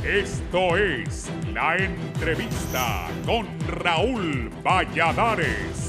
Esto es La Entrevista con Raúl Valladares.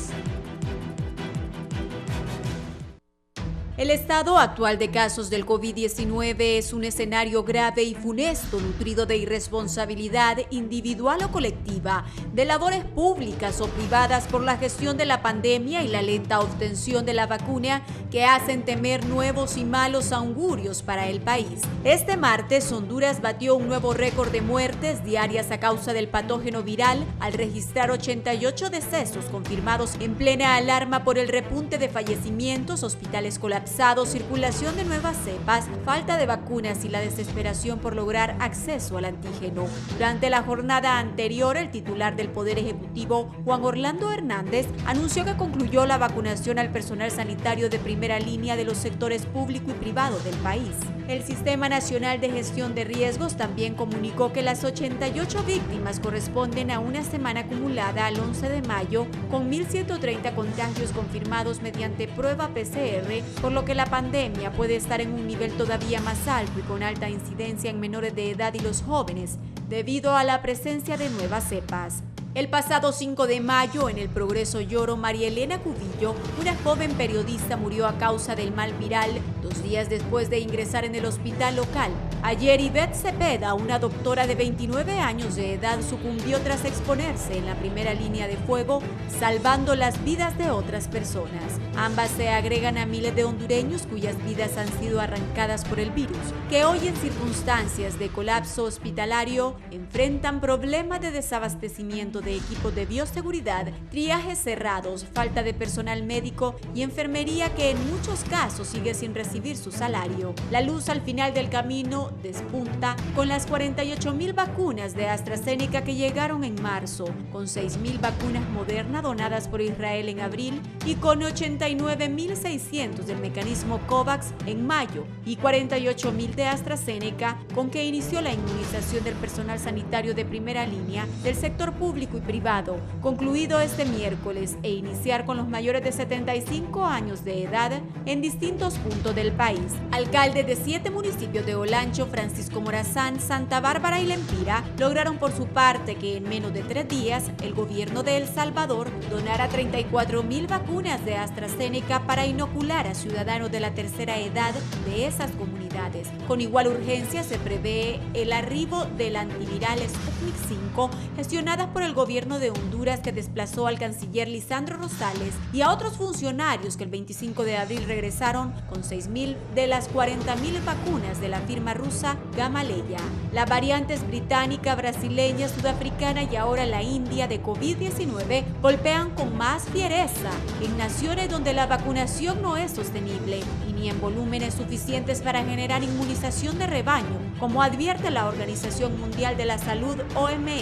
El estado actual de casos del COVID-19 es un escenario grave y funesto, nutrido de irresponsabilidad individual o colectiva, de labores públicas o privadas por la gestión de la pandemia y la lenta obtención de la vacuna que hacen temer nuevos y malos augurios para el país. Este martes, Honduras batió un nuevo récord de muertes diarias a causa del patógeno viral al registrar 88 decesos confirmados en plena alarma por el repunte de fallecimientos, hospitales colapsados, circulación de nuevas cepas, falta de vacunas y la desesperación por lograr acceso al antígeno. Durante la jornada anterior, el titular del Poder Ejecutivo, Juan Orlando Hernández, anunció que concluyó la vacunación al personal sanitario de primera línea de los sectores público y privado del país. El Sistema Nacional de Gestión de Riesgos también comunicó que las 88 víctimas corresponden a una semana acumulada al 11 de mayo, con 1.130 contagios confirmados mediante prueba PCR, por lo que la pandemia puede estar en un nivel todavía más alto y con alta incidencia en menores de edad y los jóvenes, debido a la presencia de nuevas cepas. El pasado 5 de mayo, en el Progreso Lloro, María Elena Cubillo, una joven periodista, murió a causa del mal viral 2 días después de ingresar en el hospital local. Ayer, Ivette Cepeda, una doctora de 29 años de edad, sucumbió tras exponerse en la primera línea de fuego, salvando las vidas de otras personas. Ambas se agregan a miles de hondureños cuyas vidas han sido arrancadas por el virus, que hoy en circunstancias de colapso hospitalario enfrentan problemas de desabastecimiento de equipos de bioseguridad, triajes cerrados, falta de personal médico y enfermería que en muchos casos sigue sin recibir su salario. La luz al final del camino despunta con las 48,000 vacunas de AstraZeneca que llegaron en marzo, con 6,000 vacunas Moderna donadas por Israel en abril y con 89,600 del mecanismo COVAX en mayo y 48,000 de AstraZeneca, con que inició la inmunización del personal sanitario de primera línea del sector público y privado, concluido este miércoles, e iniciar con los mayores de 75 años de edad en distintos puntos del país. Alcaldes de 7 municipios de Olancho, Francisco Morazán, Santa Bárbara y Lempira lograron por su parte que en menos de 3 días el gobierno de El Salvador donara 34,000 vacunas de AstraZeneca para inocular a ciudadanos de la tercera edad de esas comunidades. Con igual urgencia se prevé el arribo del antiviral Sputnik 5, gestionadas por el gobierno de Honduras, que desplazó al canciller Lisandro Rosales y a otros funcionarios que el 25 de abril regresaron con 6,000 de las 40,000 vacunas de la firma rusa Gamaleya. Las variantes británica, brasileña, sudafricana y ahora la india de COVID-19 golpean con más fiereza en naciones donde la vacunación no es sostenible y ni en volúmenes suficientes para generar inmunización de rebaño, como advierte la Organización Mundial de la Salud, OMS.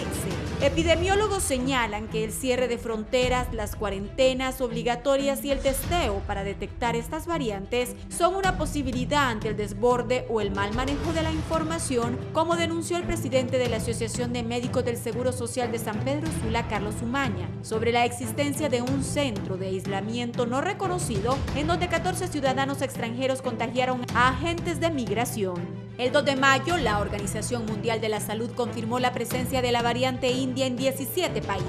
Epidemiólogos señalan que el cierre de fronteras, las cuarentenas obligatorias y el testeo para detectar estas variantes son una posibilidad ante el desborde o el mal manejo de la información, como denunció el presidente de la Asociación de Médicos del Seguro Social de San Pedro Sula, Carlos Umaña, sobre la existencia de un centro de aislamiento no reconocido en donde 14 ciudadanos extranjeros contagiaron a agentes de migración. El 2 de mayo, la Organización Mundial de la Salud confirmó la presencia de la variante india en 17 países.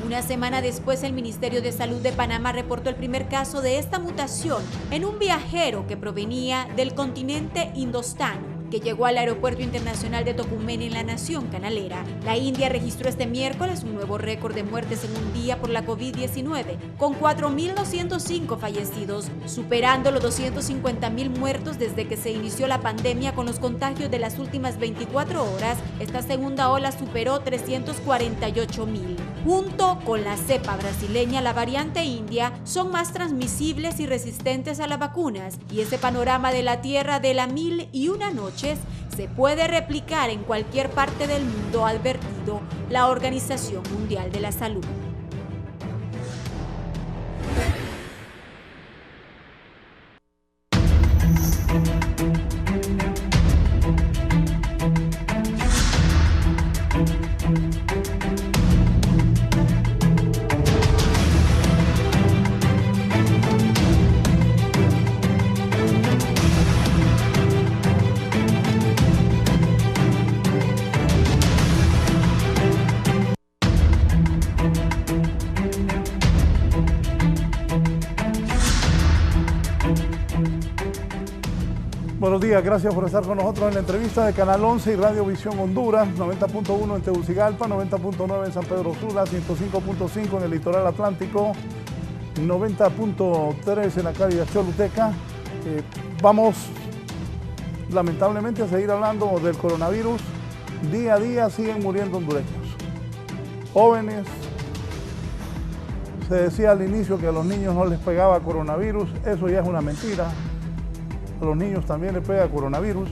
Una semana después, el Ministerio de Salud de Panamá reportó el primer caso de esta mutación en un viajero que provenía del continente indostano, que llegó al Aeropuerto Internacional de Tocumen en la nación canalera. La India registró este miércoles un nuevo récord de muertes en un día por la COVID-19, con 4,205 fallecidos, superando los 250,000 muertos desde que se inició la pandemia. Con los contagios de las últimas 24 horas, esta segunda ola superó 348,000. Junto con la cepa brasileña, la variante india son más transmisibles y resistentes a las vacunas, y ese panorama de la tierra de la 1001 noches se puede replicar en cualquier parte del mundo, ha advertido la Organización Mundial de la Salud. Buenos días, gracias por estar con nosotros en la entrevista de Canal 11 y Radio Visión Honduras, 90.1 en Tegucigalpa, 90.9 en San Pedro Sula, 105.5 en el litoral atlántico, 90.3 en la calle Choluteca. Vamos lamentablemente a seguir hablando del coronavirus. Día a día siguen muriendo hondureños, jóvenes. Se decía al inicio que a los niños no les pegaba coronavirus, eso ya es una mentira. A los niños también les pega coronavirus.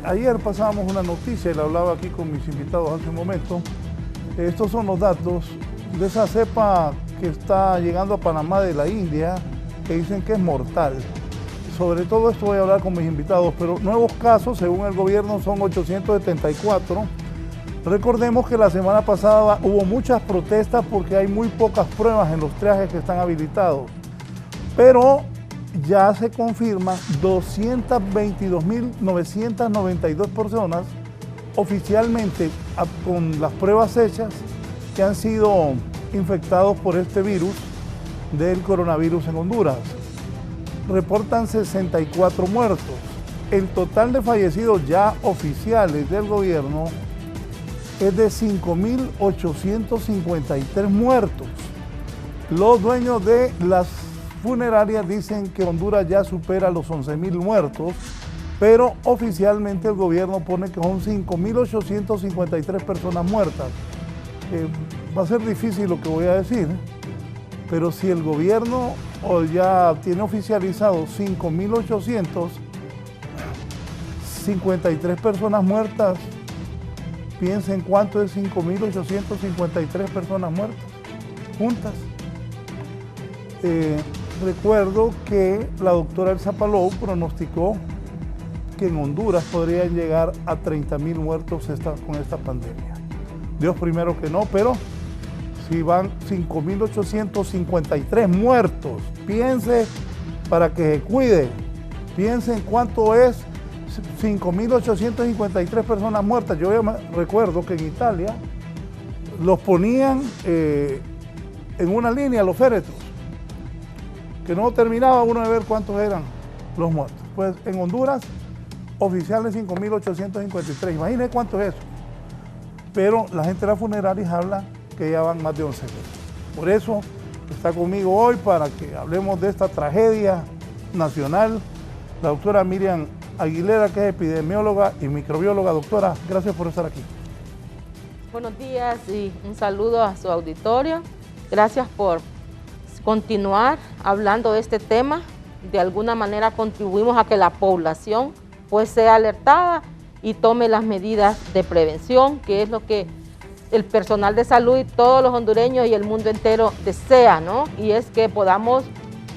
Ayer pasábamos una noticia y la hablaba aquí con mis invitados hace un momento. Estos son los datos de esa cepa que está llegando a Panamá de la India, que dicen que es mortal. Sobre todo esto voy a hablar con mis invitados, pero nuevos casos, según el gobierno, son 874. Recordemos que la semana pasada hubo muchas protestas porque hay muy pocas pruebas en los triajes que están habilitados. Pero ya se confirma 222.992 personas oficialmente con las pruebas hechas que han sido infectados por este virus del coronavirus en Honduras. Reportan 64 muertos. El total de fallecidos ya oficiales del gobierno es de 5.853 muertos. Los dueños de las funerarias dicen que Honduras ya supera los 11.000 muertos, pero oficialmente el gobierno pone que son 5.853 personas muertas. Va a ser difícil lo que voy a decir, pero si el gobierno ya tiene oficializado 5.853 personas muertas, piensen cuánto es 5.853 personas muertas juntas. Recuerdo que la doctora Elsa Palou pronosticó que en Honduras podrían llegar a 30.000 muertos con esta pandemia. Dios primero que no, pero si van 5.853 muertos, piense para que se cuide, piensen cuánto es 5.853 personas muertas. Yo recuerdo que en Italia los ponían en una línea los féretros, que no terminaba uno de ver cuántos eran los muertos. Pues en Honduras, oficiales 5.853, imagínense cuánto es eso. Pero la gente de las funerarias habla que ya van más de 11.000. Por eso está conmigo hoy para que hablemos de esta tragedia nacional la doctora Miriam Aguilera, que es epidemióloga y microbióloga. Doctora, gracias por estar aquí. Buenos días y un saludo a su auditorio. Gracias por continuar hablando de este tema. De alguna manera contribuimos a que la población pues sea alertada y tome las medidas de prevención, que es lo que el personal de salud y todos los hondureños y el mundo entero desea, ¿no? Y es que podamos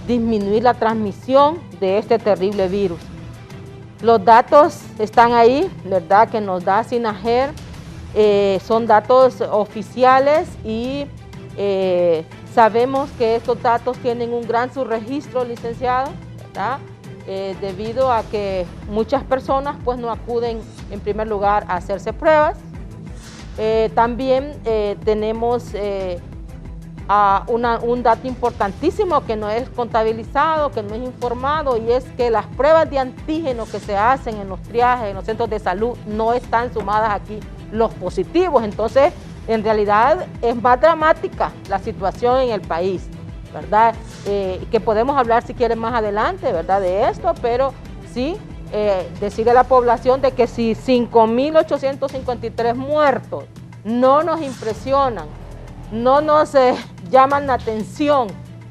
disminuir la transmisión de este terrible virus. Los datos están ahí, ¿verdad?, que nos da SINAGER, son datos oficiales y sabemos que estos datos tienen un gran subregistro, licenciado, ¿verdad?, debido a que muchas personas pues no acuden en primer lugar a hacerse pruebas. También tenemos un dato importantísimo que no es contabilizado, que no es informado, y es que las pruebas de antígeno que se hacen en los triajes, en los centros de salud, no están sumadas aquí los positivos. Entonces, en realidad es más dramática la situación en el país, ¿verdad? Que podemos hablar si quieren más adelante, ¿verdad?, de esto, pero sí decirle a la población de que si 5.853 muertos no nos impresionan, no nos llaman la atención,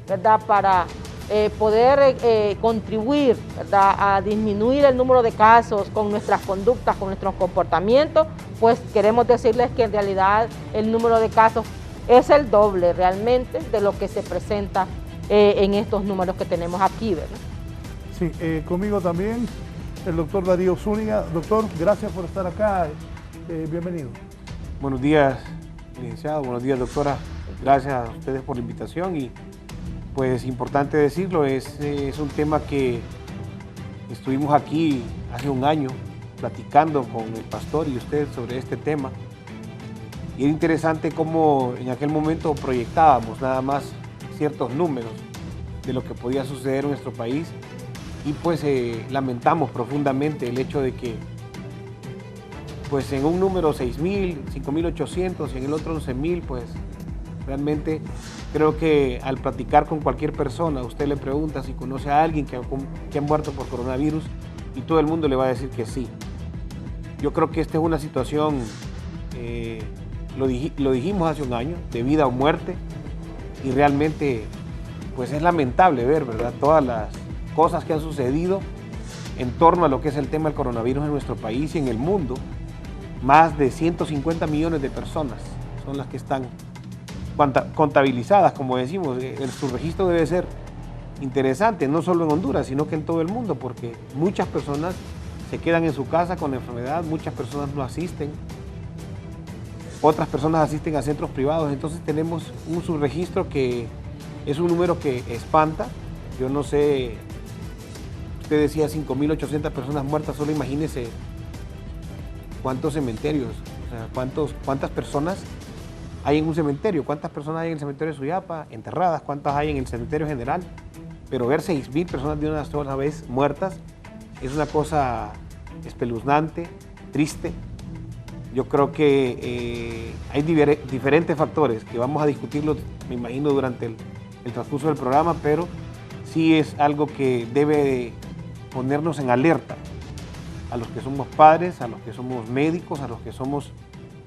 ¿verdad?, para poder contribuir, ¿verdad?, a disminuir el número de casos con nuestras conductas, con nuestros comportamientos, pues queremos decirles que en realidad el número de casos es el doble realmente de lo que se presenta en estos números que tenemos aquí, ¿verdad? Sí, conmigo también el doctor Darío Zúñiga. Doctor, gracias por estar acá, bienvenido. Buenos días, licenciado, buenos días, doctora. Gracias a ustedes por la invitación y pues importante decirlo, es un tema que estuvimos aquí hace un año platicando con el pastor y usted sobre este tema. Y era interesante cómo en aquel momento proyectábamos nada más ciertos números de lo que podía suceder en nuestro país. Y pues lamentamos profundamente el hecho de que pues en un número 6.000, 5.800 y en el otro 11.000, pues realmente creo que al platicar con cualquier persona, usted le pregunta si conoce a alguien que ha muerto por coronavirus y todo el mundo le va a decir que sí. Yo creo que esta es una situación, lo dijimos hace un año, de vida o muerte, y realmente pues es lamentable ver, ¿verdad?, todas las cosas que han sucedido en torno a lo que es el tema del coronavirus en nuestro país y en el mundo. Más de 150 millones de personas son las que están contabilizadas, como decimos. Su registro debe ser interesante, no solo en Honduras, sino que en todo el mundo, porque muchas personas se quedan en su casa con la enfermedad, muchas personas no asisten, otras personas asisten a centros privados. Entonces tenemos un subregistro que es un número que espanta. Yo no sé, usted decía 5.800 personas muertas, solo imagínese cuántos cementerios, o sea, cuántas personas hay en un cementerio, cuántas personas hay en el cementerio de Suyapa enterradas, cuántas hay en el cementerio general. Pero ver 6.000 personas de una sola vez muertas es una cosa espeluznante, triste. Yo creo que hay diferentes factores que vamos a discutirlos, me imagino, durante el transcurso del programa, pero sí es algo que debe ponernos en alerta a los que somos padres, a los que somos médicos, a los que somos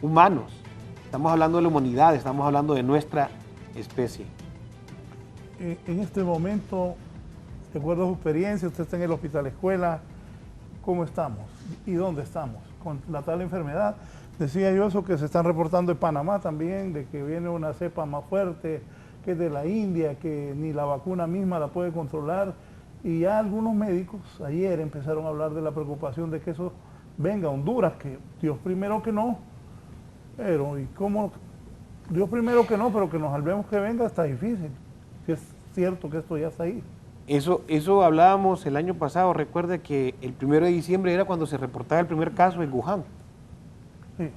humanos. Estamos hablando de la humanidad, estamos hablando de nuestra especie. En este momento, de acuerdo a su experiencia, usted está en el hospital escuela, ¿cómo estamos? ¿Y dónde estamos? Con la tal enfermedad. Decía yo eso que se están reportando de Panamá también, de que viene una cepa más fuerte, que es de la India, que ni la vacuna misma la puede controlar. Y ya algunos médicos ayer empezaron a hablar de la preocupación de que eso venga a Honduras, que Dios primero que no. Pero, ¿y cómo? Dios primero que no, pero que nos salvemos que venga está difícil. Si es cierto que esto ya está ahí. Eso hablábamos el año pasado. Recuerde que el 1 de diciembre era cuando se reportaba el primer caso en Wuhan. Sí.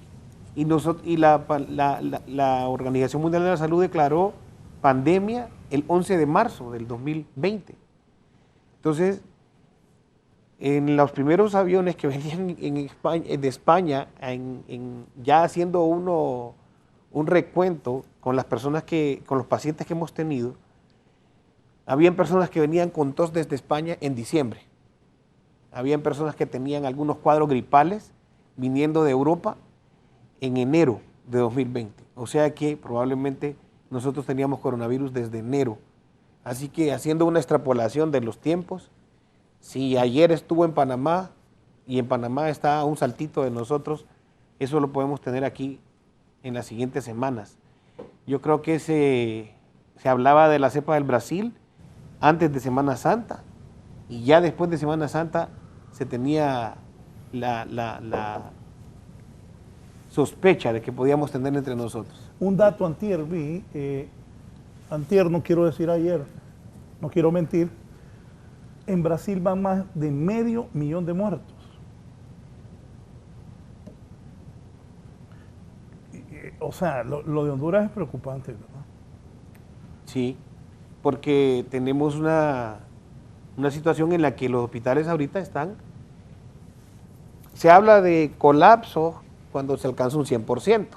Y la Organización Mundial de la Salud declaró pandemia el 11 de marzo del 2020. Entonces, en los primeros aviones que venían de España, ya haciendo un recuento con las personas con los pacientes que hemos tenido, habían personas que venían con tos desde España en diciembre. Habían personas que tenían algunos cuadros gripales viniendo de Europa en enero de 2020. O sea que probablemente nosotros teníamos coronavirus desde enero. Así que haciendo una extrapolación de los tiempos, si ayer estuvo en Panamá y en Panamá está a un saltito de nosotros, eso lo podemos tener aquí en las siguientes semanas. Yo creo que se hablaba de la cepa del Brasil antes de Semana Santa y ya después de Semana Santa se tenía la sospecha de que podíamos tener entre nosotros. Un dato antier vi, antier no quiero decir ayer, no quiero mentir, en Brasil van más de 500.000 de muertos. O sea, lo de Honduras es preocupante, ¿verdad? Sí, porque tenemos una situación en la que los hospitales ahorita se habla de colapso cuando se alcanza un 100%,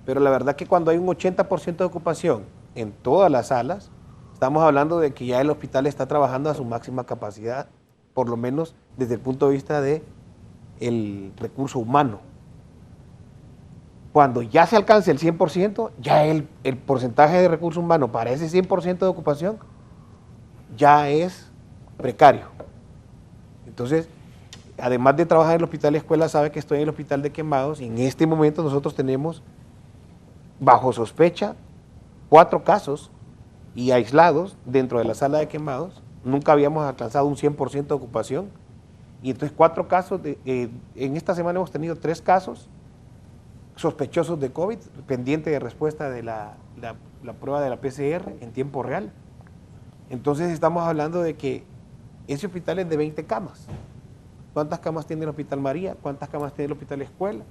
pero la verdad que cuando hay un 80% de ocupación en todas las salas, estamos hablando de que ya el hospital está trabajando a su máxima capacidad, por lo menos desde el punto de vista del recurso humano. Cuando ya se alcance el 100%, ya el porcentaje de recurso humano para ese 100% de ocupación ya es precario. Entonces, además de trabajar en el hospital escuela, sabe que estoy en el hospital de Quemados y en este momento nosotros tenemos bajo sospecha 4 casos y aislados dentro de la sala de Quemados. Nunca habíamos alcanzado un 100% de ocupación. Y entonces 4 casos, en esta semana hemos tenido 3 casos sospechosos de COVID, pendiente de respuesta de la prueba de la PCR en tiempo real. Entonces estamos hablando de que ese hospital es de 20 camas. ¿Cuántas camas tiene el Hospital María? ¿Cuántas camas tiene el Hospital Escuela?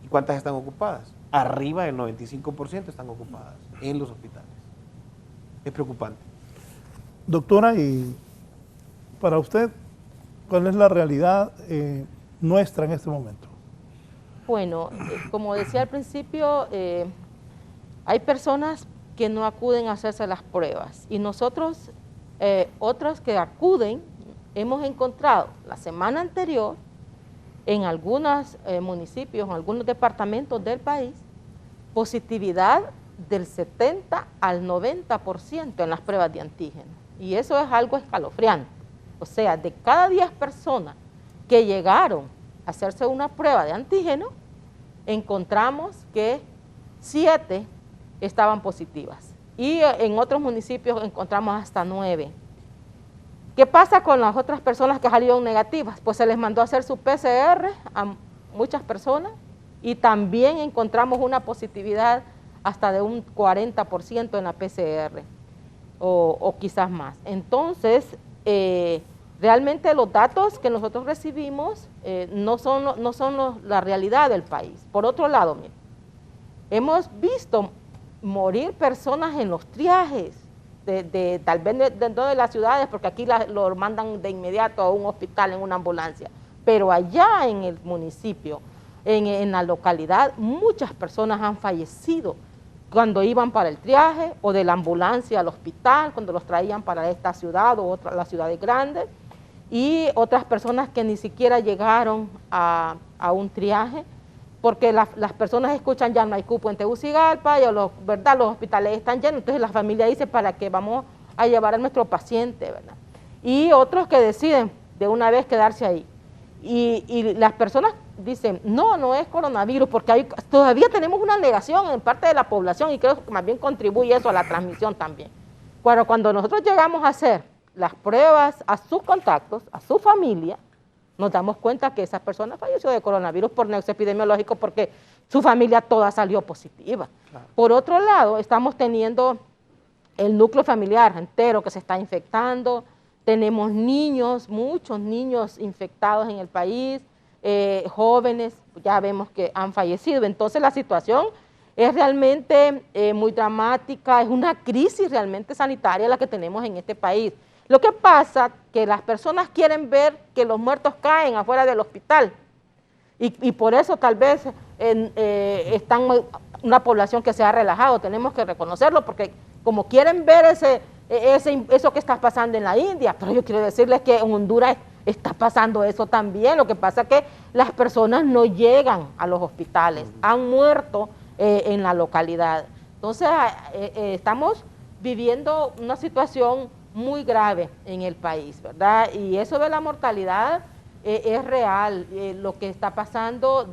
¿Y cuántas están ocupadas? Arriba del 95% están ocupadas en los hospitales. Es preocupante. Doctora, y Para usted, ¿cuál es la realidad nuestra en este momento? Bueno, como decía al principio, hay personas que no acuden a hacerse las pruebas y nosotros, otras que acuden, hemos encontrado la semana anterior en algunos municipios, en algunos departamentos del país, positividad del 70 al 90% en las pruebas de antígeno. Y eso es algo escalofriante. O sea, de cada 10 personas que llegaron a hacerse una prueba de antígeno, encontramos que 7 estaban positivas. Y en otros municipios encontramos hasta 9. ¿Qué pasa con las otras personas que salieron negativas? Pues se les mandó a hacer su PCR a muchas personas y también encontramos una positividad hasta de un 40% en la PCR o quizás más. Entonces, realmente los datos que nosotros recibimos no son la realidad del país. Por otro lado, miren, hemos visto morir personas en los triajes, tal vez dentro de las ciudades, porque aquí lo mandan de inmediato a un hospital en una ambulancia, pero allá en el municipio, en la localidad, muchas personas han fallecido cuando iban para el triaje o de la ambulancia al hospital, cuando los traían para esta ciudad o las ciudades grandes, y otras personas que ni siquiera llegaron a un triaje, porque las personas escuchan ya no hay cupo en Tegucigalpa, ¿verdad? Los hospitales están llenos, entonces la familia dice, ¿para qué vamos a llevar a nuestro paciente? ¿Verdad? Y otros que deciden de una vez quedarse ahí. Y las personas dicen, no es coronavirus, porque todavía tenemos una negación en parte de la población y creo que más bien contribuye eso a la transmisión también. Pero cuando nosotros llegamos a hacer las pruebas a sus contactos, a su familia, nos damos cuenta que esa persona falleció de coronavirus por nexo epidemiológico porque su familia toda salió positiva. Claro. Por otro lado, estamos teniendo el núcleo familiar entero que se está infectando, tenemos niños, muchos niños infectados en el país, jóvenes, ya vemos que han fallecido. Entonces la situación es realmente muy dramática, es una crisis realmente sanitaria la que tenemos en este país. Lo que pasa es que las personas quieren ver que los muertos caen afuera del hospital y por eso tal vez están una población que se ha relajado, tenemos que reconocerlo porque como quieren ver eso que está pasando en la India, pero yo quiero decirles que en Honduras está pasando eso también, lo que pasa es que las personas no llegan a los hospitales, han muerto en la localidad. Entonces estamos viviendo una situación muy grave en el país, ¿verdad? Y eso de la mortalidad es real. Lo que está pasando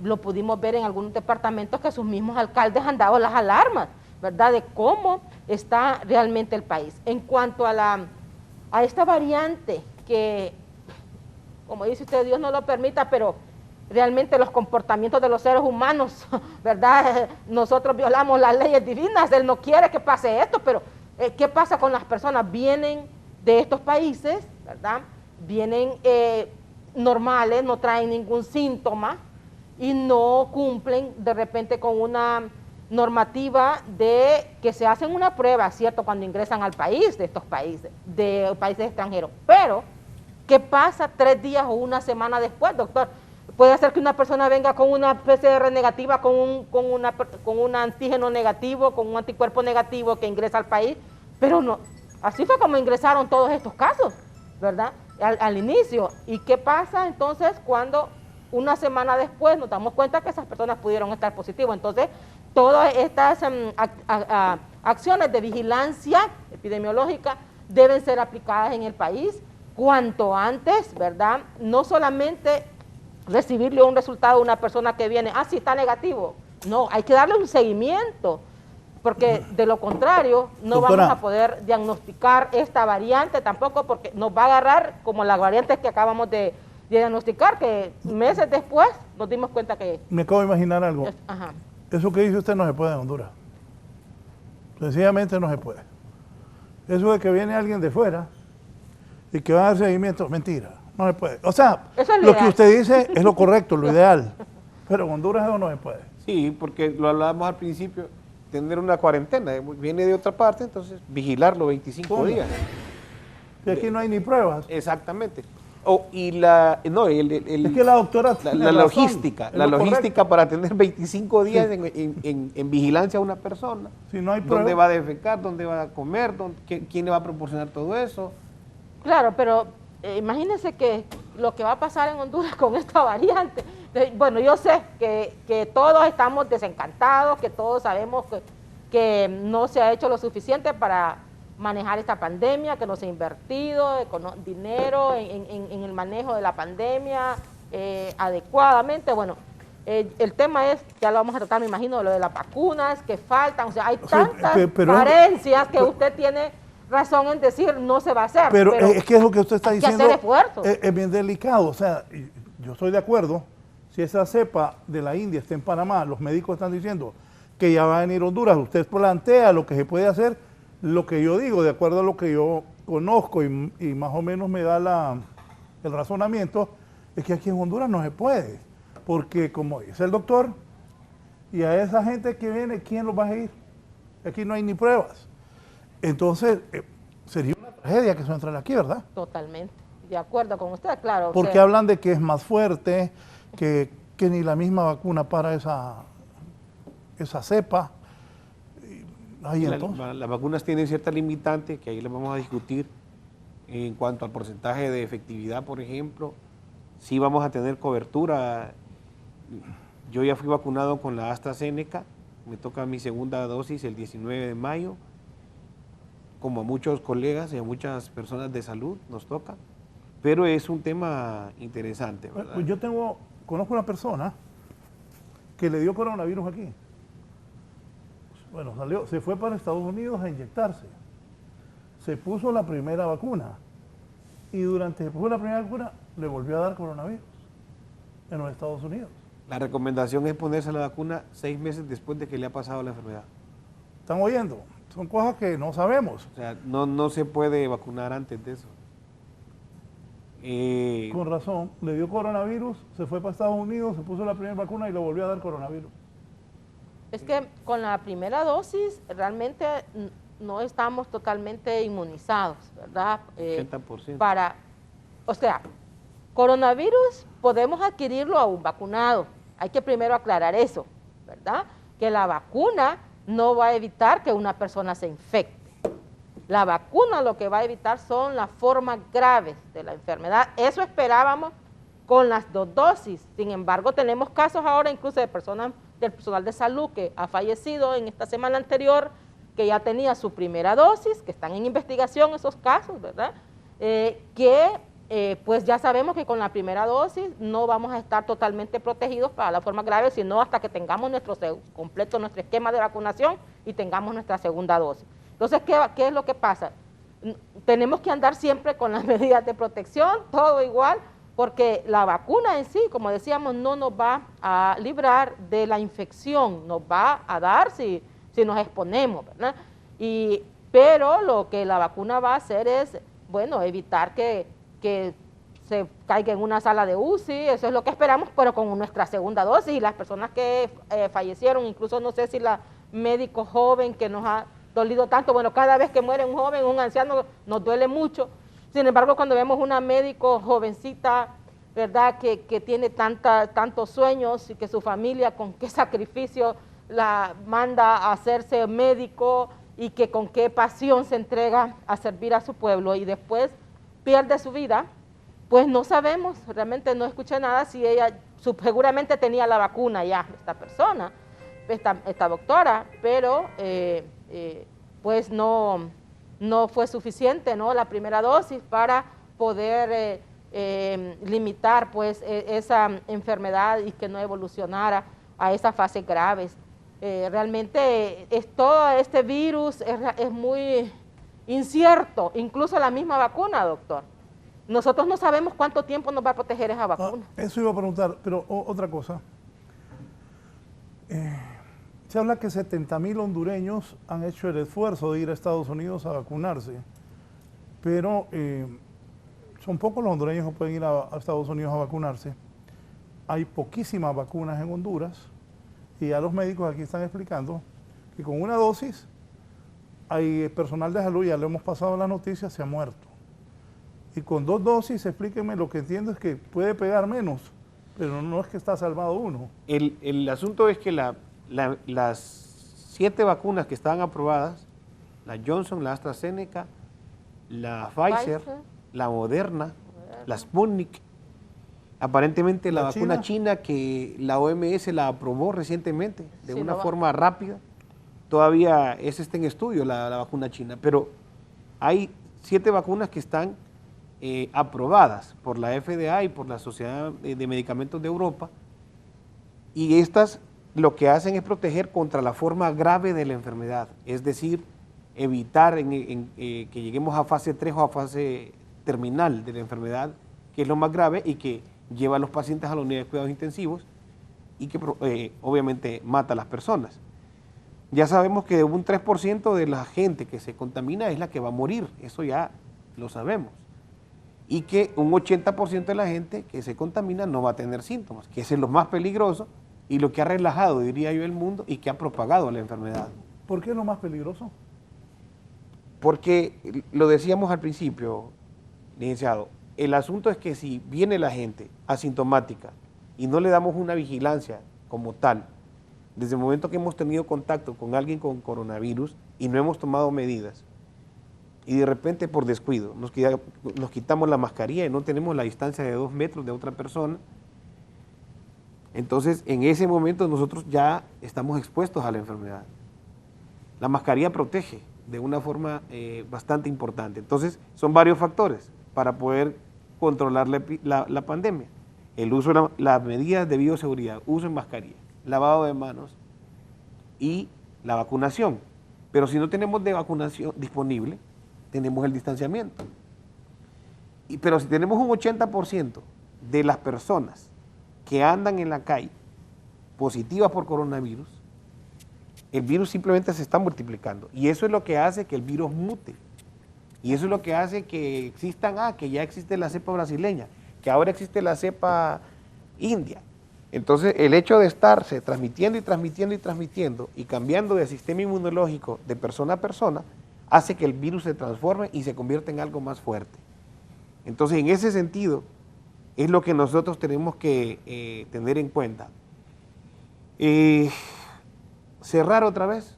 lo pudimos ver en algunos departamentos que sus mismos alcaldes han dado las alarmas, ¿verdad? De cómo está realmente el país. En cuanto a esta variante que, como dice usted, Dios no lo permita, pero realmente los comportamientos de los seres humanos, ¿verdad? Nosotros violamos las leyes divinas, Él no quiere que pase esto, pero ¿qué pasa con las personas? Vienen de estos países, ¿verdad? Vienen normales, no traen ningún síntoma y no cumplen de repente con una normativa de que se hacen una prueba, ¿cierto? Cuando ingresan al país, de países extranjeros. Pero, ¿qué pasa 3 días o una semana después, doctor? Puede ser que una persona venga con una PCR negativa, con un antígeno negativo, con un anticuerpo negativo que ingresa al país, pero no, así fue como ingresaron todos estos casos, ¿verdad? Al inicio. ¿Y qué pasa entonces cuando una semana después nos damos cuenta que esas personas pudieron estar positivas? Entonces, todas estas acciones de vigilancia epidemiológica deben ser aplicadas en el país cuanto antes, ¿verdad? No solamente recibirle un resultado a una persona que viene, sí, está negativo. No, hay que darle un seguimiento, porque de lo contrario no Doctora, vamos a poder diagnosticar esta variante tampoco, porque nos va a agarrar como las variantes que acabamos de diagnosticar, que meses después nos dimos cuenta que... Me acabo de imaginar algo. Ajá. Eso que dice usted no se puede en Honduras. Sencillamente no se puede. Eso de que viene alguien de fuera y que va a dar seguimiento, mentira. No se puede. O sea, lo que usted dice es lo correcto, lo ideal. Pero en Honduras eso no se puede. Sí, porque lo hablábamos al principio, tener una cuarentena. Viene de otra parte, entonces vigilarlo 25 días. Y aquí no hay ni pruebas. Exactamente. Y la, no, es que la doctora la logística, para tener 25 días en vigilancia a una persona. Si no hay ¿Dónde pruebas, va a defecar? ¿Dónde va a comer? ¿Quién le va a proporcionar todo eso? Claro, pero imagínense que lo que va a pasar en Honduras con esta variante. Bueno, yo sé que todos estamos desencantados, que todos sabemos que no se ha hecho lo suficiente para manejar esta pandemia, que no se ha invertido dinero en el manejo de la pandemia adecuadamente. Bueno, el tema es, ya lo vamos a tratar, me imagino, lo de las vacunas que faltan, o sea, hay tantas carencias que usted tiene razón en decir no se va a hacer. Pero es que es lo que usted está diciendo, hay que hacer esfuerzos. Es bien delicado, o sea, yo estoy de acuerdo, si esa cepa de la India está en Panamá, los médicos están diciendo que ya va a venir a Honduras, usted plantea lo que se puede hacer. Lo que yo digo, de acuerdo a lo que yo conozco y más o menos me da el razonamiento, es que aquí en Honduras no se puede, porque como dice el doctor, y a esa gente que viene, ¿quién los va a ir? Aquí no hay ni pruebas. Entonces, sería una tragedia que eso entre aquí, ¿verdad? Totalmente, de acuerdo con usted, claro. Porque hablan de que es más fuerte, que ni la misma vacuna para esa cepa. Las vacunas tienen ciertas limitantes que ahí les vamos a discutir en cuanto al porcentaje de efectividad, por ejemplo. Sí vamos a tener cobertura. Yo ya fui vacunado con la AstraZeneca, me toca mi segunda dosis el 19 de mayo. Como a muchos colegas y a muchas personas de salud nos toca, pero es un tema interesante, ¿verdad? Pues yo conozco una persona que le dio coronavirus aquí. Bueno, se fue para Estados Unidos a inyectarse. Se puso la primera vacuna y durante se puso la primera vacuna le volvió a dar coronavirus en los Estados Unidos. La recomendación es ponerse la vacuna 6 meses después de que le ha pasado la enfermedad. ¿Están oyendo? Son cosas que no sabemos. O sea, no se puede vacunar antes de eso. Con razón, le dio coronavirus, se fue para Estados Unidos, se puso la primera vacuna y le volvió a dar coronavirus. Es que con la primera dosis realmente no estamos totalmente inmunizados, ¿verdad? 80%. O sea, coronavirus podemos adquirirlo aún vacunado. Hay que primero aclarar eso, ¿verdad? Que la vacuna no va a evitar que una persona se infecte. La vacuna lo que va a evitar son las formas graves de la enfermedad. Eso esperábamos con las 2 dosis. Sin embargo, tenemos casos ahora incluso del personal de salud que ha fallecido en esta semana anterior, que ya tenía su primera dosis, que están en investigación esos casos, ¿verdad? Pues ya sabemos que con la primera dosis no vamos a estar totalmente protegidos para la forma grave, sino hasta que tengamos completo nuestro esquema de vacunación y tengamos nuestra segunda dosis. Entonces, ¿qué es lo que pasa? Tenemos que andar siempre con las medidas de protección, todo igual, porque la vacuna en sí, como decíamos, no nos va a librar de la infección, nos va a dar si nos exponemos, ¿verdad? Pero lo que la vacuna va a hacer es, bueno, evitar que se caiga en una sala de UCI, eso es lo que esperamos, pero con nuestra segunda dosis. Y las personas que fallecieron, incluso no sé si la médico joven que nos ha dolido tanto, bueno, cada vez que muere un joven, un anciano, nos duele mucho. Sin embargo, cuando vemos una médico jovencita, ¿verdad?, que tiene tantos sueños y que su familia con qué sacrificio la manda a hacerse médico y que con qué pasión se entrega a servir a su pueblo y después pierde su vida, pues no sabemos, realmente no escuché nada si ella seguramente tenía la vacuna ya, esta persona, esta doctora, pero pues no fue suficiente, ¿no?, la primera dosis para poder limitar pues esa enfermedad y que no evolucionara a esas fases graves. Realmente todo este virus es muy incierto, incluso la misma vacuna, doctor. Nosotros no sabemos cuánto tiempo nos va a proteger esa vacuna. Eso iba a preguntar, pero otra cosa. Se habla que 70.000 hondureños han hecho el esfuerzo de ir a Estados Unidos a vacunarse, pero son pocos los hondureños que pueden ir a Estados Unidos a vacunarse. Hay poquísimas vacunas en Honduras y ya los médicos aquí están explicando que con una dosis hay personal de salud, ya lo hemos pasado en las noticias, se ha muerto. Y con 2 dosis, explíquenme, lo que entiendo es que puede pegar menos, pero no es que está salvado uno. El asunto es que las 7 vacunas que estaban aprobadas, la Johnson, la AstraZeneca, la Pfizer, la Moderna, la Sputnik, aparentemente la vacuna china que la OMS la aprobó recientemente de una forma rápida, todavía ese está en estudio, la vacuna china, pero hay 7 vacunas que están aprobadas por la FDA y por la Sociedad de Medicamentos de Europa, y estas lo que hacen es proteger contra la forma grave de la enfermedad, es decir, evitar que lleguemos a fase 3 o a fase terminal de la enfermedad, que es lo más grave y que lleva a los pacientes a la unidad de cuidados intensivos y que obviamente mata a las personas. Ya sabemos que un 3% de la gente que se contamina es la que va a morir, eso ya lo sabemos. Y que un 80% de la gente que se contamina no va a tener síntomas, que ese es lo más peligroso y lo que ha relajado, diría yo, el mundo y que ha propagado la enfermedad. ¿Por qué es lo más peligroso? Porque lo decíamos al principio, licenciado, el asunto es que si viene la gente asintomática y no le damos una vigilancia como tal, desde el momento que hemos tenido contacto con alguien con coronavirus y no hemos tomado medidas, y de repente por descuido nos quitamos la mascarilla y no tenemos la distancia de 2 metros de otra persona, entonces en ese momento nosotros ya estamos expuestos a la enfermedad. La mascarilla protege de una forma bastante importante. Entonces son varios factores para poder controlar la pandemia. El uso de las medidas de bioseguridad, uso de mascarilla, lavado de manos y la vacunación. Pero si no tenemos de vacunación disponible, tenemos el distanciamiento. Pero si tenemos un 80% de las personas que andan en la calle positivas por coronavirus, el virus simplemente se está multiplicando. Y eso es lo que hace que el virus mute. Y eso es lo que hace que existan, que ya existe la cepa brasileña, que ahora existe la cepa india. Entonces, el hecho de estarse transmitiendo y transmitiendo y transmitiendo y cambiando de sistema inmunológico de persona a persona, hace que el virus se transforme y se convierta en algo más fuerte. Entonces, en ese sentido, es lo que nosotros tenemos que tener en cuenta. ¿Cerrar otra vez?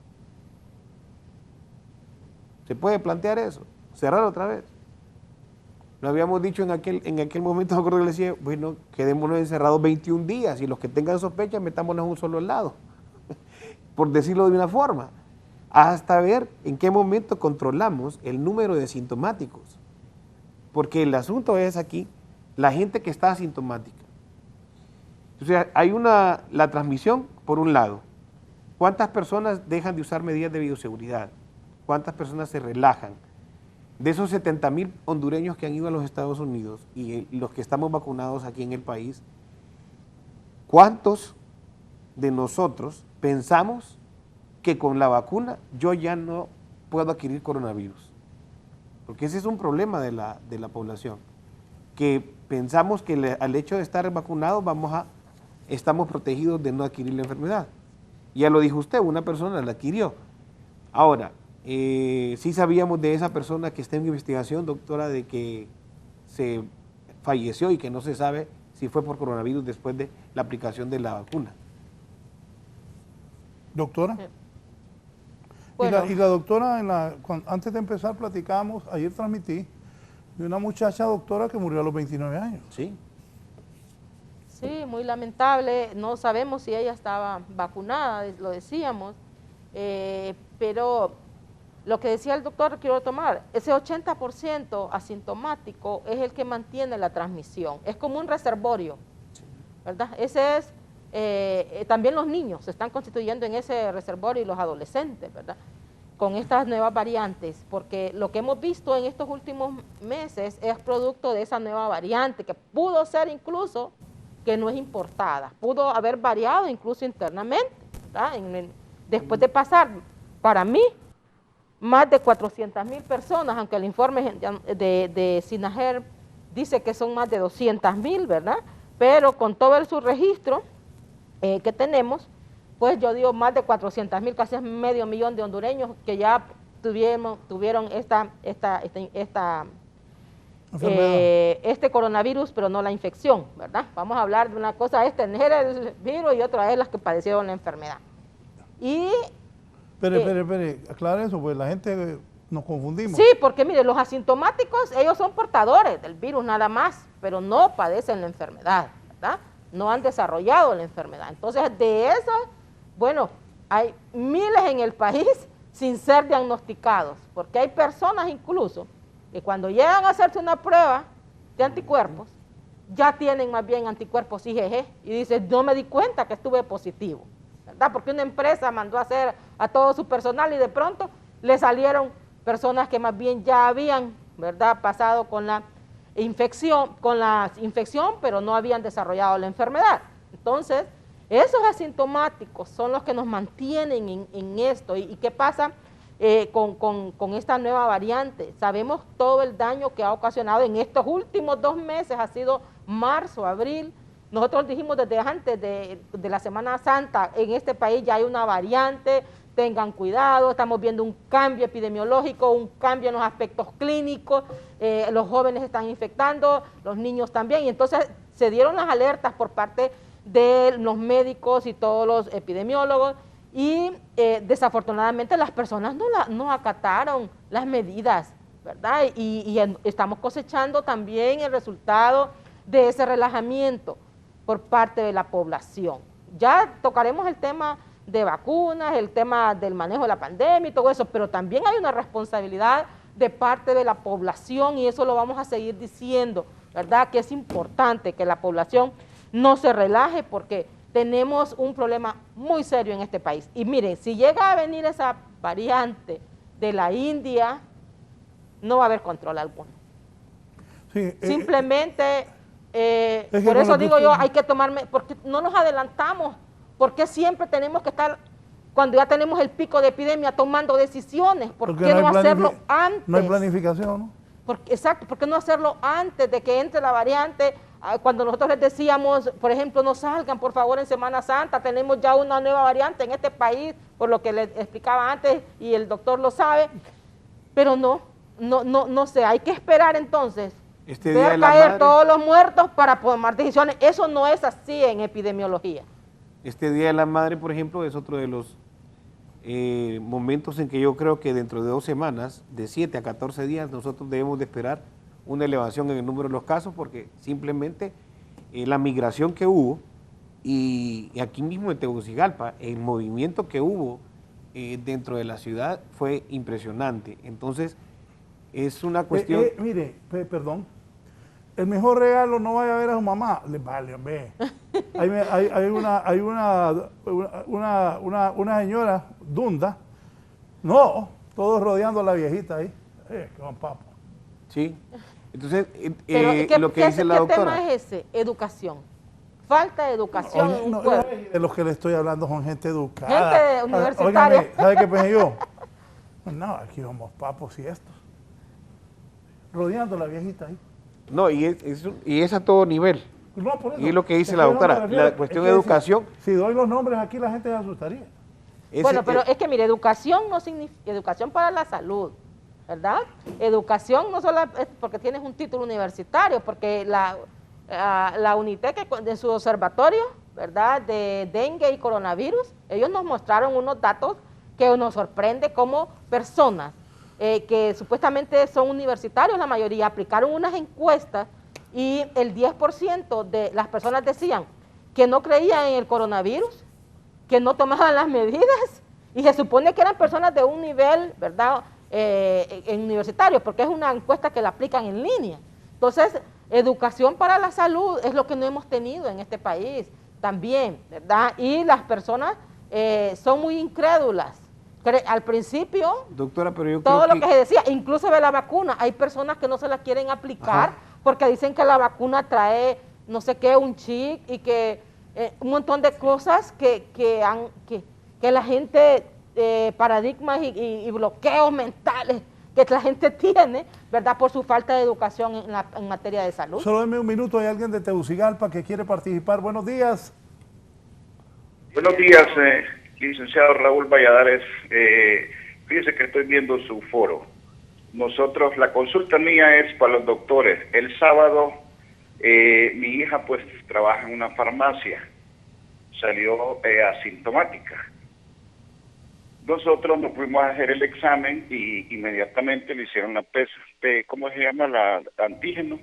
¿Se puede plantear eso? ¿Cerrar otra vez? Lo habíamos dicho en aquel momento, me acuerdo que le decía, bueno, quedémonos encerrados 21 días y los que tengan sospechas metámonos en un solo lado, por decirlo de una forma, hasta ver en qué momento controlamos el número de sintomáticos. Porque el asunto es aquí, la gente que está asintomática. O sea, hay la transmisión por un lado. ¿Cuántas personas dejan de usar medidas de bioseguridad? ¿Cuántas personas se relajan? De esos 70,000 hondureños que han ido a los Estados Unidos y los que estamos vacunados aquí en el país, ¿cuántos de nosotros pensamos que con la vacuna yo ya no puedo adquirir coronavirus? Porque ese es un problema de la población, que pensamos que al hecho de estar vacunados estamos protegidos de no adquirir la enfermedad. Ya lo dijo usted, una persona la adquirió. Ahora, sí sabíamos de esa persona que está en investigación, doctora, de que se falleció y que no se sabe si fue por coronavirus después de la aplicación de la vacuna. Doctora. Bueno. Y la doctora, antes de empezar platicábamos, ayer transmití, de una muchacha doctora que murió a los 29 años. Sí. Sí, muy lamentable. No sabemos si ella estaba vacunada, lo decíamos, pero lo que decía el doctor, quiero tomar, ese 80% asintomático es el que mantiene la transmisión. Es como un reservorio, ¿verdad? Ese es, también los niños se están constituyendo en ese reservorio y los adolescentes, ¿verdad? Con estas nuevas variantes, porque lo que hemos visto en estos últimos meses es producto de esa nueva variante, que pudo ser incluso que no es importada, pudo haber variado incluso internamente, ¿verdad? Después de pasar, para mí, más de 400,000 personas, aunque el informe de SINAGER dice que son más de 200,000, ¿verdad? Pero con todo su registro que tenemos, pues yo digo más de 400,000, casi es 500,000 de hondureños que ya tuvieron esta este coronavirus, pero no la infección, ¿verdad? Vamos a hablar de una cosa, es tener el virus y otra es las que padecieron la enfermedad. Y... Espere, aclara eso, pues la gente nos confundimos. Sí, porque mire, los asintomáticos, ellos son portadores del virus nada más, pero no padecen la enfermedad, ¿verdad? No han desarrollado la enfermedad. Entonces, de eso, bueno, hay miles en el país sin ser diagnosticados, porque hay personas incluso que cuando llegan a hacerse una prueba de anticuerpos, ya tienen más bien anticuerpos IgG y dicen, no me di cuenta que estuve positivo, ¿verdad? Porque una empresa mandó a hacer a todo su personal y de pronto le salieron personas que más bien ya habían, ¿verdad?, pasado con la infección, pero no habían desarrollado la enfermedad. Entonces, esos asintomáticos son los que nos mantienen en esto. ¿Y qué pasa con esta nueva variante? Sabemos todo el daño que ha ocasionado en estos últimos 2 meses, ha sido marzo, abril. Nosotros dijimos desde antes de la Semana Santa, en este país ya hay una variante, tengan cuidado, estamos viendo un cambio epidemiológico, un cambio en los aspectos clínicos, los jóvenes están infectando, los niños también, y entonces se dieron las alertas por parte de los médicos y todos los epidemiólogos, y desafortunadamente las personas no acataron las medidas, ¿verdad? Y estamos cosechando también el resultado de ese relajamiento por parte de la población. Ya tocaremos el tema de vacunas, el tema del manejo de la pandemia y todo eso, pero también hay una responsabilidad de parte de la población y eso lo vamos a seguir diciendo, ¿verdad? Que es importante que la población no se relaje porque tenemos un problema muy serio en este país. Y miren, si llega a venir esa variante de la India, no va a haber control alguno. Sí, simplemente, por eso digo yo, hay que tomarme, porque no nos adelantamos. ¿Por qué siempre tenemos que estar, cuando ya tenemos el pico de epidemia, tomando decisiones? ¿Por qué no hacerlo antes? No hay planificación, ¿no? Exacto, ¿por qué no hacerlo antes de que entre la variante? Cuando nosotros les decíamos, por ejemplo, no salgan por favor en Semana Santa, tenemos ya una nueva variante en este país, por lo que les explicaba antes y el doctor lo sabe, pero no sé, hay que esperar entonces, ver caer todos los muertos para tomar decisiones. Eso no es así en epidemiología. Este Día de la Madre, por ejemplo, es otro de los momentos en que yo creo que dentro de 2 semanas, de 7 a 14 días, nosotros debemos de esperar una elevación en el número de los casos porque simplemente la migración que hubo y aquí mismo en Tegucigalpa, el movimiento que hubo dentro de la ciudad fue impresionante. Entonces, es una cuestión... mire, perdón. El mejor regalo no vaya a ver a su mamá, le vale, hombre. Hay una señora dunda, no, todos rodeando a la viejita ahí, qué buen papo. Sí, entonces lo que dice la doctora. ¿Qué tema es ese? Educación. Falta de educación en un pueblo. De los que le estoy hablando son gente educada. Gente universitaria. Óigame, ¿sabe qué pensé yo? No, aquí vamos papos y estos. Rodeando a la viejita ahí. No, y es a todo nivel. No, por eso. Y es lo que dice la doctora, la cuestión de educación. Si doy los nombres aquí, la gente se asustaría. Bueno, pero es que mire, educación no significa educación para la salud, ¿verdad? Educación no solo es porque tienes un título universitario, porque la UNITEC de su observatorio, ¿verdad?, de dengue y coronavirus, ellos nos mostraron unos datos que nos sorprende como personas que supuestamente son universitarios, la mayoría aplicaron unas encuestas y el 10% de las personas decían que no creían en el coronavirus, que no tomaban las medidas y se supone que eran personas de un nivel, ¿verdad?, en universitario, porque es una encuesta que la aplican en línea. Entonces, educación para la salud es lo que no hemos tenido en este país también, ¿verdad? Y las personas son muy incrédulas. Al principio, doctora, pero yo todo creo lo que se decía, incluso de la vacuna, hay personas que no se la quieren aplicar. Ajá. Porque dicen que la vacuna trae no sé qué, un chip y que un montón de cosas que la gente, paradigmas y bloqueos mentales que la gente tiene, ¿verdad?, por su falta de educación en materia de salud. Solo denme un minuto, hay alguien de Tegucigalpa que quiere participar. Buenos días. Buenos días, licenciado Raúl Valladares. Fíjese que estoy viendo su foro Nosotros, la consulta mía es para los doctores. El sábado, mi hija pues trabaja en una farmacia, salió asintomática. Nosotros nos fuimos a hacer el examen y inmediatamente le hicieron la ¿cómo se llama? La antígeno,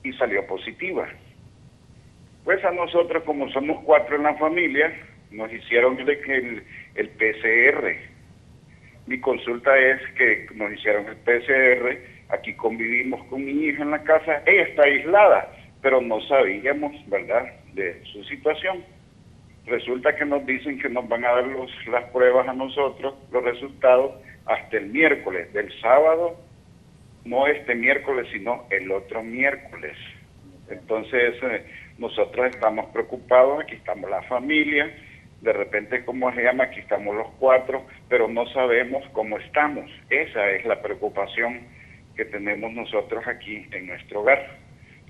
y salió positiva. Pues a nosotros, como somos 4 en la familia, nos hicieron el PCR. Mi consulta es que nos hicieron el PCR, aquí convivimos con mi hija en la casa, ella está aislada, pero no sabíamos, ¿verdad?, de su situación. Resulta que nos dicen que nos van a dar las pruebas a nosotros, los resultados, hasta el miércoles. Del sábado, no este miércoles, sino el otro miércoles. Entonces, nosotros estamos preocupados, aquí estamos la familia, de repente, ¿cómo se llama? Aquí estamos los 4, pero no sabemos cómo estamos. Esa es la preocupación que tenemos nosotros aquí en nuestro hogar.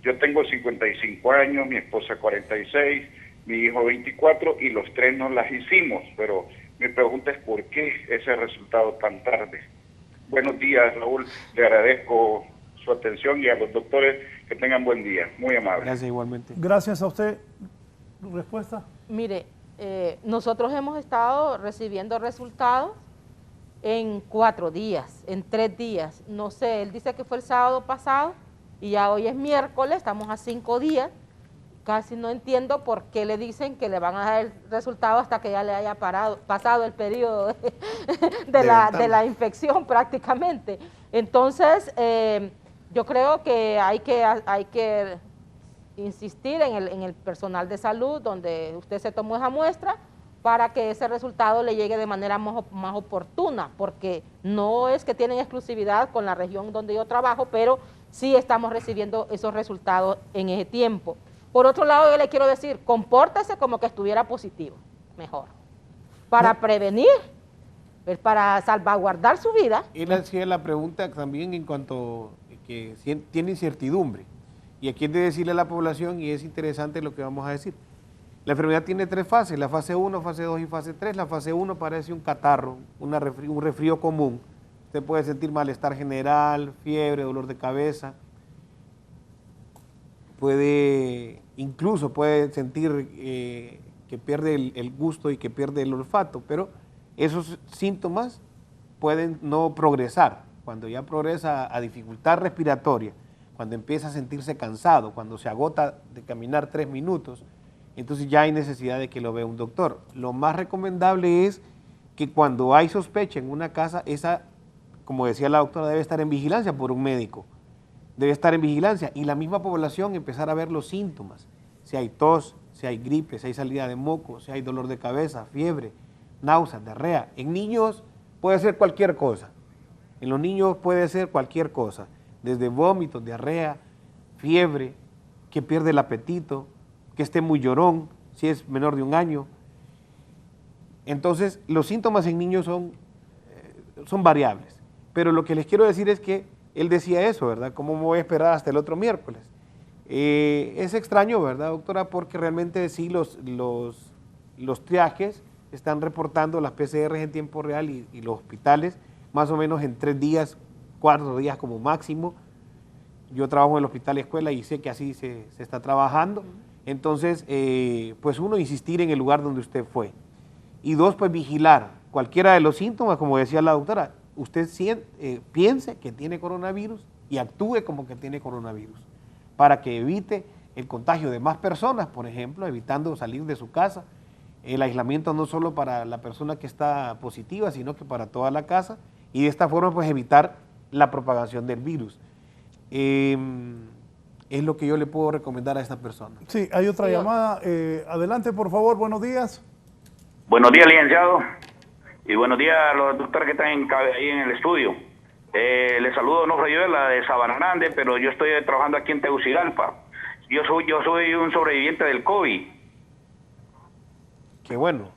Yo tengo 55 años, mi esposa 46, mi hijo 24, y los 3 nos las hicimos, pero mi pregunta es ¿por qué ese resultado tan tarde? Buenos días, Raúl, le agradezco su atención, y a los doctores que tengan buen día, muy amables. Gracias igualmente. Gracias a usted. ¿Respuesta? Mire, nosotros hemos estado recibiendo resultados en 4 días, en 3 días. No sé, él dice que fue el sábado pasado y ya hoy es miércoles, estamos a 5 días. Casi no entiendo por qué le dicen que le van a dar el resultado hasta que ya le haya pasado el periodo de la infección prácticamente. Entonces, yo creo que hay que insistir en el personal de salud donde usted se tomó esa muestra para que ese resultado le llegue de manera más oportuna, porque no es que tienen exclusividad con la región donde yo trabajo, pero sí estamos recibiendo esos resultados en ese tiempo. Por otro lado, yo le quiero decir, compórtese como que estuviera positivo, mejor, para prevenir, para salvaguardar su vida. Él hacía la pregunta también en cuanto que tiene incertidumbre. Y aquí es de decirle a la población, y es interesante lo que vamos a decir. La enfermedad tiene 3 fases, la fase 1, fase 2 y fase 3. La fase 1 parece un catarro, un resfrío común. Usted puede sentir malestar general, fiebre, dolor de cabeza. Incluso puede sentir que pierde el gusto y que pierde el olfato, pero esos síntomas pueden no progresar. Cuando ya progresa a dificultad respiratoria, cuando empieza a sentirse cansado, cuando se agota de caminar 3 minutos, entonces ya hay necesidad de que lo vea un doctor. Lo más recomendable es que cuando hay sospecha en una casa, esa, como decía la doctora, debe estar en vigilancia por un médico. Debe estar en vigilancia, y la misma población empezar a ver los síntomas, si hay tos, si hay gripe, si hay salida de moco, si hay dolor de cabeza, fiebre, náuseas, diarrea. En niños puede ser cualquier cosa, en los niños puede ser cualquier cosa, desde vómitos, diarrea, fiebre, que pierde el apetito, que esté muy llorón, si es menor de 1 año. Entonces, los síntomas en niños son variables, pero lo que les quiero decir es que él decía eso, ¿verdad? ¿Cómo me voy a esperar hasta el otro miércoles? Es extraño, ¿verdad, doctora? Porque realmente sí los triajes están reportando las PCR en tiempo real y los hospitales más o menos en 3 días, 4 días como máximo. Yo trabajo en el hospital escuela y sé que así se está trabajando. Entonces, pues 1, insistir en el lugar donde usted fue. Y 2, pues vigilar cualquiera de los síntomas, como decía la doctora. Usted piense que tiene coronavirus y actúe como que tiene coronavirus para que evite el contagio de más personas, por ejemplo, evitando salir de su casa. El aislamiento no solo para la persona que está positiva, sino que para toda la casa, y de esta forma pues evitar la propagación del virus. Es lo que yo le puedo recomendar a esta persona. Sí, hay otra llamada. Adelante, por favor, buenos días. Buenos días, licenciado. Y buenos días a los doctores que están ahí en el estudio. Les saludo, no soy yo, la de Sabana Grande, pero yo estoy trabajando aquí en Tegucigalpa. Yo soy un sobreviviente del COVID. Qué bueno.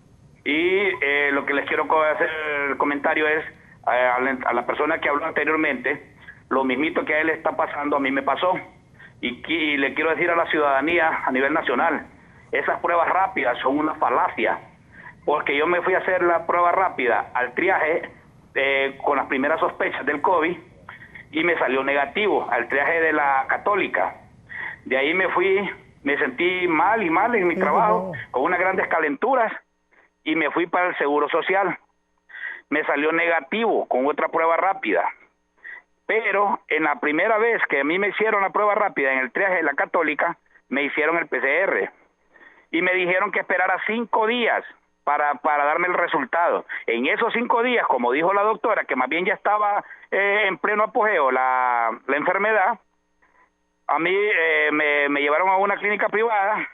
Y lo que les quiero hacer el comentario es a la persona que habló anteriormente, lo mismito que a él está pasando, a mí me pasó. Y le quiero decir a la ciudadanía a nivel nacional, esas pruebas rápidas son una falacia. Porque yo me fui a hacer la prueba rápida al triaje con las primeras sospechas del COVID y me salió negativo al triaje de la Católica. De ahí me sentí mal en mi trabajo, con unas grandes calenturas, y me fui para el Seguro Social. Me salió negativo con otra prueba rápida. Pero en la primera vez que a mí me hicieron la prueba rápida en el triaje de la Católica, me hicieron el PCR. Y me dijeron que esperara 5 días para darme el resultado. En esos 5 días, como dijo la doctora, que más bien ya estaba en pleno apogeo la enfermedad, a mí me llevaron a una clínica privada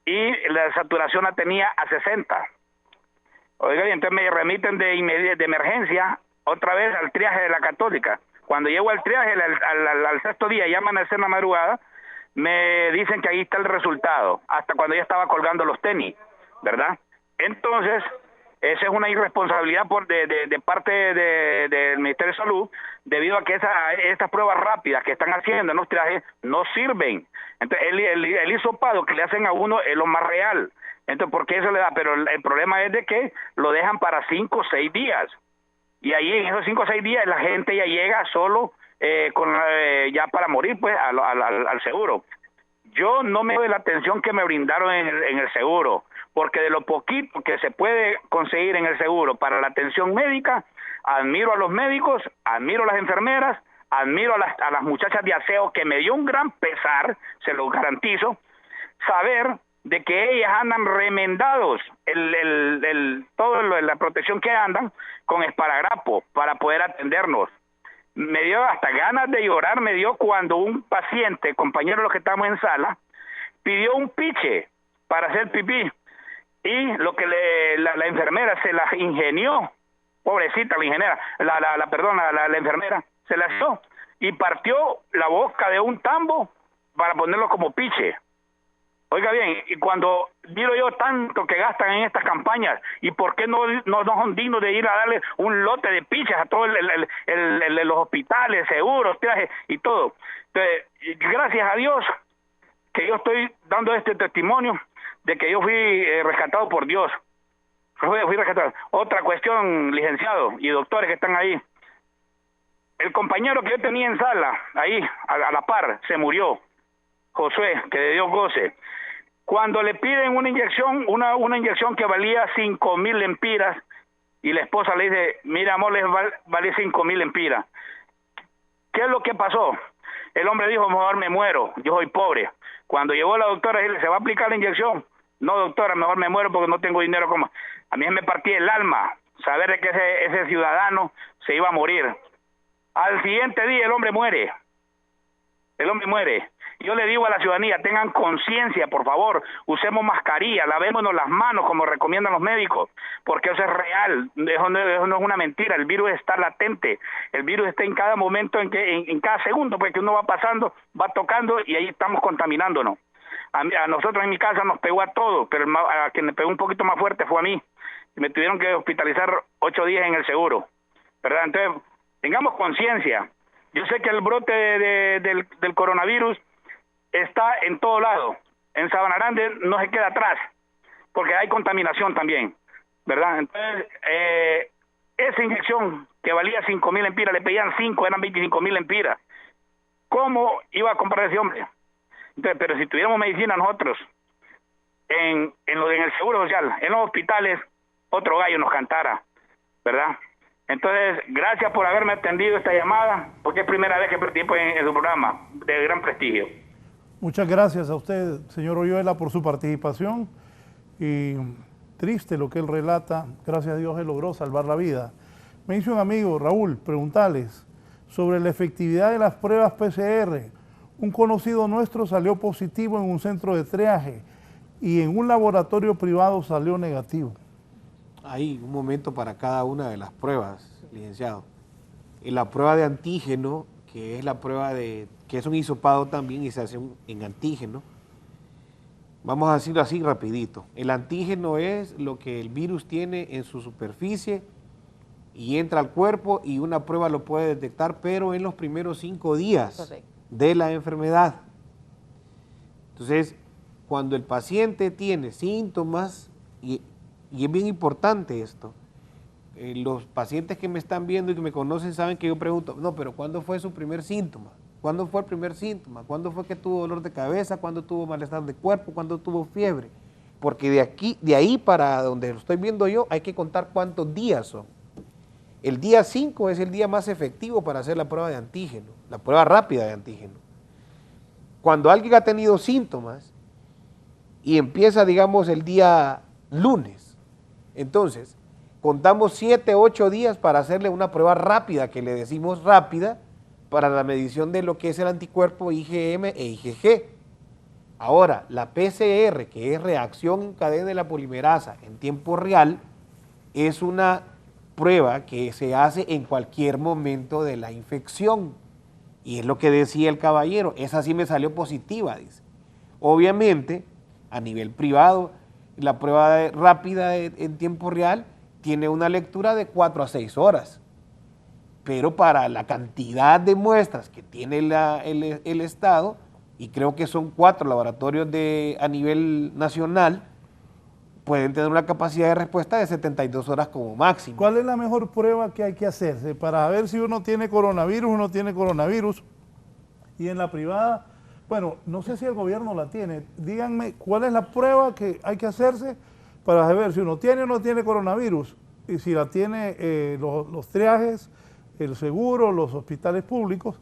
y la saturación la tenía a 60. Oiga, y entonces me remiten de emergencia otra vez al triaje de la Católica. Cuando llego al triaje, al 6.º día, ya amanecer en la madrugada, me dicen que ahí está el resultado, hasta cuando ya estaba colgando los tenis, ¿verdad? Entonces, esa es una irresponsabilidad de parte del Ministerio de Salud, debido a que estas pruebas rápidas que están haciendo en los triajes no sirven. Entonces, el hisopado que le hacen a uno es lo más real. Entonces, ¿por qué eso le da? Pero el problema es de que lo dejan para 5 o 6 días. Y ahí en esos 5 o 6 días la gente ya llega solo ya para morir, pues, al seguro. Yo no me doy la atención que me brindaron en el seguro, porque de lo poquito que se puede conseguir en el seguro para la atención médica, admiro a los médicos, admiro a las enfermeras, admiro a las muchachas de aseo, que me dio un gran pesar, se lo garantizo, saber de que ellas andan remendados, toda la protección que andan con esparadrapo para poder atendernos. Me dio hasta ganas de llorar, me dio cuando un paciente, compañero de los que estamos en sala, pidió un piche para hacer pipí, y lo que la enfermera se la ingenió, pobrecita la ingeniera, la enfermera, se la hizo y partió la boca de un tambo para ponerlo como piche. Oiga bien, y cuando miro yo tanto que gastan en estas campañas, ¿y por qué no son dignos de ir a darle un lote de piches a todos los hospitales, seguros, trajes y todo? Entonces, gracias a Dios que yo estoy dando este testimonio de que yo fui rescatado por Dios. Fui rescatado. Otra cuestión, licenciado y doctores que están ahí. El compañero que yo tenía en sala, ahí, a la par, se murió. Josué, que de Dios goce. Cuando le piden una inyección, una inyección que valía 5,000 lempiras, y la esposa le dice, mira amor, vale 5,000 lempiras. ¿Qué es lo que pasó? El hombre dijo, mejor me muero, yo soy pobre. Cuando llegó la doctora, y ¿se va a aplicar la inyección? No, doctora, mejor me muero porque no tengo dinero. Como a mí me partía el alma saber de que ese ciudadano se iba a morir. Al siguiente día el hombre muere. El hombre muere. Yo le digo a la ciudadanía, tengan conciencia, por favor, usemos mascarilla, lavémonos las manos como recomiendan los médicos, porque eso es real, eso no es una mentira, el virus está latente, el virus está en cada momento, en cada segundo, porque uno va pasando, va tocando y ahí estamos contaminándonos. A nosotros en mi casa nos pegó a todos, pero a quien me pegó un poquito más fuerte fue a mí, y me tuvieron que hospitalizar 8 días en el seguro, ¿verdad? Entonces, tengamos conciencia. Yo sé que el brote del coronavirus está en todo lado. En Sabana Grande no se queda atrás, porque hay contaminación también, ¿verdad? Entonces, esa inyección que valía 5,000 lempiras, le pedían 5, eran 25,000 lempiras. ¿Cómo iba a comprar ese hombre? Entonces, pero si tuviéramos medicina nosotros, en el Seguro Social, en los hospitales, otro gallo nos cantara, ¿verdad? Entonces, gracias por haberme atendido esta llamada, porque es primera vez que participo en su programa, de gran prestigio. Muchas gracias a usted, señor Oyuela, por su participación, y triste lo que él relata. Gracias a Dios él logró salvar la vida. Me dice un amigo, Raúl, preguntarles sobre la efectividad de las pruebas PCR. Un conocido nuestro salió positivo en un centro de triaje y en un laboratorio privado salió negativo. Hay un momento para cada una de las pruebas, licenciado. En la prueba de antígeno, que es la prueba que es un hisopado también y se hace en antígeno, vamos a decirlo así rapidito. El antígeno es lo que el virus tiene en su superficie y entra al cuerpo, y una prueba lo puede detectar, pero en los primeros 5 días Correcto. De la enfermedad. Entonces, cuando el paciente tiene síntomas, y es bien importante esto, los pacientes que me están viendo y que me conocen saben que yo pregunto, no, pero ¿cuándo fue su primer síntoma? ¿Cuándo fue el primer síntoma? ¿Cuándo fue que tuvo dolor de cabeza? ¿Cuándo tuvo malestar de cuerpo? ¿Cuándo tuvo fiebre? Porque de ahí para donde lo estoy viendo yo, hay que contar cuántos días son. El día 5 es el día más efectivo para hacer la prueba de antígeno, la prueba rápida de antígeno. Cuando alguien ha tenido síntomas y empieza, digamos, el día lunes, entonces contamos 7, 8 días para hacerle una prueba rápida, que le decimos rápida, para la medición de lo que es el anticuerpo IgM e IgG. Ahora, la PCR, que es reacción en cadena de la polimerasa en tiempo real, es una prueba que se hace en cualquier momento de la infección. Y es lo que decía el caballero, esa sí me salió positiva, dice. Obviamente, a nivel privado, la prueba rápida en tiempo real tiene una lectura de 4 a 6 horas. Pero para la cantidad de muestras que tiene el Estado, y creo que son 4 laboratorios a nivel nacional, pueden tener una capacidad de respuesta de 72 horas como máximo. ¿Cuál es la mejor prueba que hay que hacerse para ver si uno tiene coronavirus o no tiene coronavirus? Y en la privada, bueno, no sé si el gobierno la tiene. Díganme, ¿cuál es la prueba que hay que hacerse para ver si uno tiene o no tiene coronavirus? Y si la tiene los triajes, el seguro, los hospitales públicos,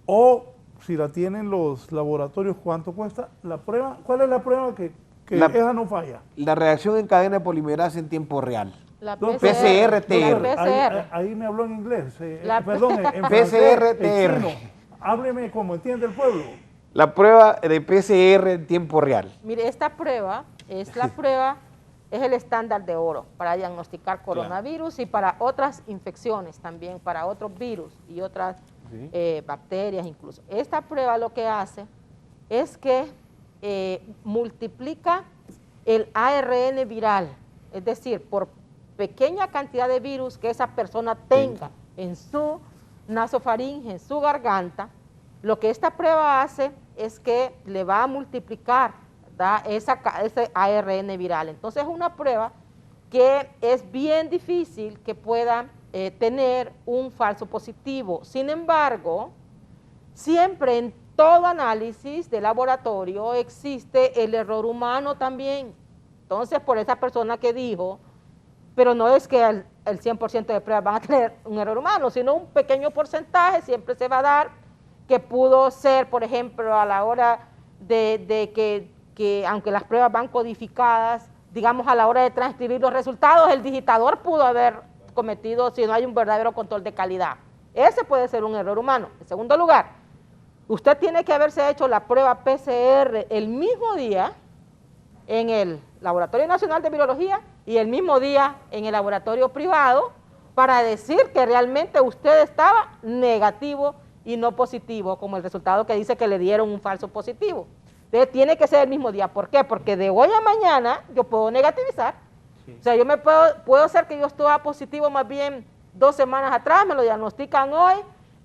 o si la tienen los laboratorios, ¿cuánto cuesta la prueba? ¿Cuál es la prueba que esa no falla? La reacción en cadena de polimerasa en tiempo real. La PCR-TR. Ahí me habló en inglés, PCR-TR. en francés, hábleme como entiende el pueblo. La prueba de PCR en tiempo real. Mire, esta prueba es es el estándar de oro para diagnosticar coronavirus y para otras infecciones también, para otros virus y otras bacterias incluso. Esta prueba lo que hace es que multiplica el ARN viral, es decir, por pequeña cantidad de virus que esa persona tenga en su nasofaringe, en su garganta, lo que esta prueba hace es que le va a multiplicar ese ARN viral. Entonces es una prueba que es bien difícil que pueda tener un falso positivo. Sin embargo, siempre en todo análisis de laboratorio existe el error humano también. Entonces, por esa persona que dijo, pero no es que el 100% de pruebas van a tener un error humano, sino un pequeño porcentaje siempre se va a dar, que pudo ser, por ejemplo, a la hora de que aunque las pruebas van codificadas, digamos a la hora de transcribir los resultados, el digitador pudo haber cometido, si no hay un verdadero control de calidad. Ese puede ser un error humano. En segundo lugar, usted tiene que haberse hecho la prueba PCR el mismo día en el Laboratorio Nacional de Virología y el mismo día en el laboratorio privado para decir que realmente usted estaba negativo y no positivo, como el resultado que dice que le dieron un falso positivo. Entonces tiene que ser el mismo día. ¿Por qué? Porque de hoy a mañana yo puedo negativizar. Sí. O sea, yo puedo ser que yo estuve positivo más bien 2 semanas atrás, me lo diagnostican hoy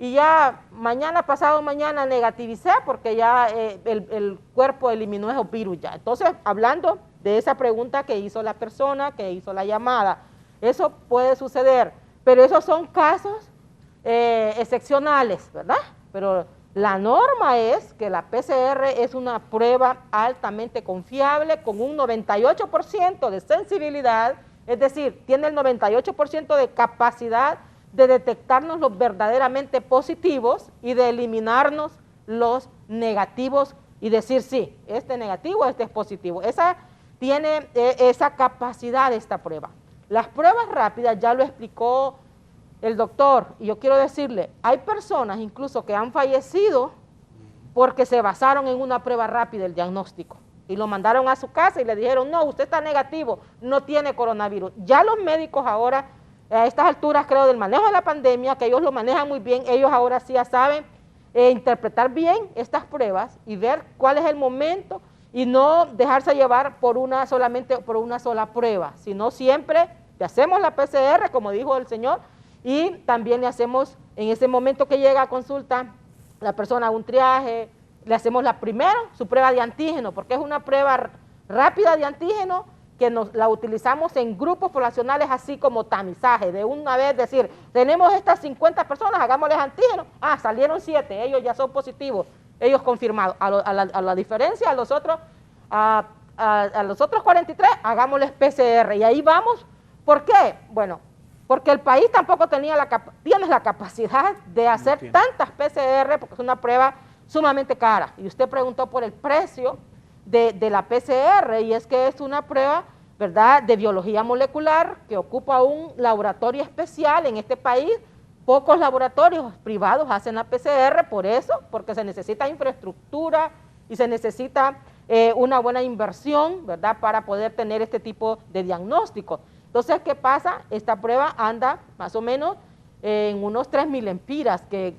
y ya mañana, pasado mañana negativicé porque ya el cuerpo eliminó esos virus ya. Entonces, hablando de esa pregunta que hizo la persona, que hizo la llamada, eso puede suceder, pero esos son casos excepcionales, ¿verdad? Pero la norma es que la PCR es una prueba altamente confiable con un 98% de sensibilidad, es decir, tiene el 98% de capacidad de detectarnos los verdaderamente positivos y de eliminarnos los negativos y decir sí, este es negativo, este es positivo. Esa tiene esa capacidad esta prueba. Las pruebas rápidas ya lo explicó el doctor, y yo quiero decirle, hay personas incluso que han fallecido porque se basaron en una prueba rápida del diagnóstico y lo mandaron a su casa y le dijeron, no, usted está negativo, no tiene coronavirus. Ya los médicos ahora, a estas alturas creo del manejo de la pandemia, que ellos lo manejan muy bien, ellos ahora sí ya saben interpretar bien estas pruebas y ver cuál es el momento y no dejarse llevar solamente por una sola prueba, sino siempre le hacemos la PCR, como dijo el señor, y también le hacemos, en ese momento que llega a consulta, la persona un triaje, le hacemos primero su prueba de antígeno, porque es una prueba rápida de antígeno que la utilizamos en grupos poblacionales así como tamizaje, de una vez decir, tenemos estas 50 personas, hagámosles antígenos, salieron 7, ellos ya son positivos, ellos confirmados, a la diferencia a los otros 43, hagámosles PCR, y ahí vamos. ¿Por qué? Bueno, porque el país tampoco tiene la capacidad de hacer tantas PCR, porque es una prueba sumamente cara, y usted preguntó por el precio de la PCR, y es que es una prueba, ¿verdad?, de biología molecular que ocupa un laboratorio especial en este país. Pocos laboratorios privados hacen la PCR por eso, porque se necesita infraestructura y se necesita una buena inversión, ¿verdad?, para poder tener este tipo de diagnóstico. Entonces, ¿qué pasa? Esta prueba anda más o menos en unos 3.000 lempiras, que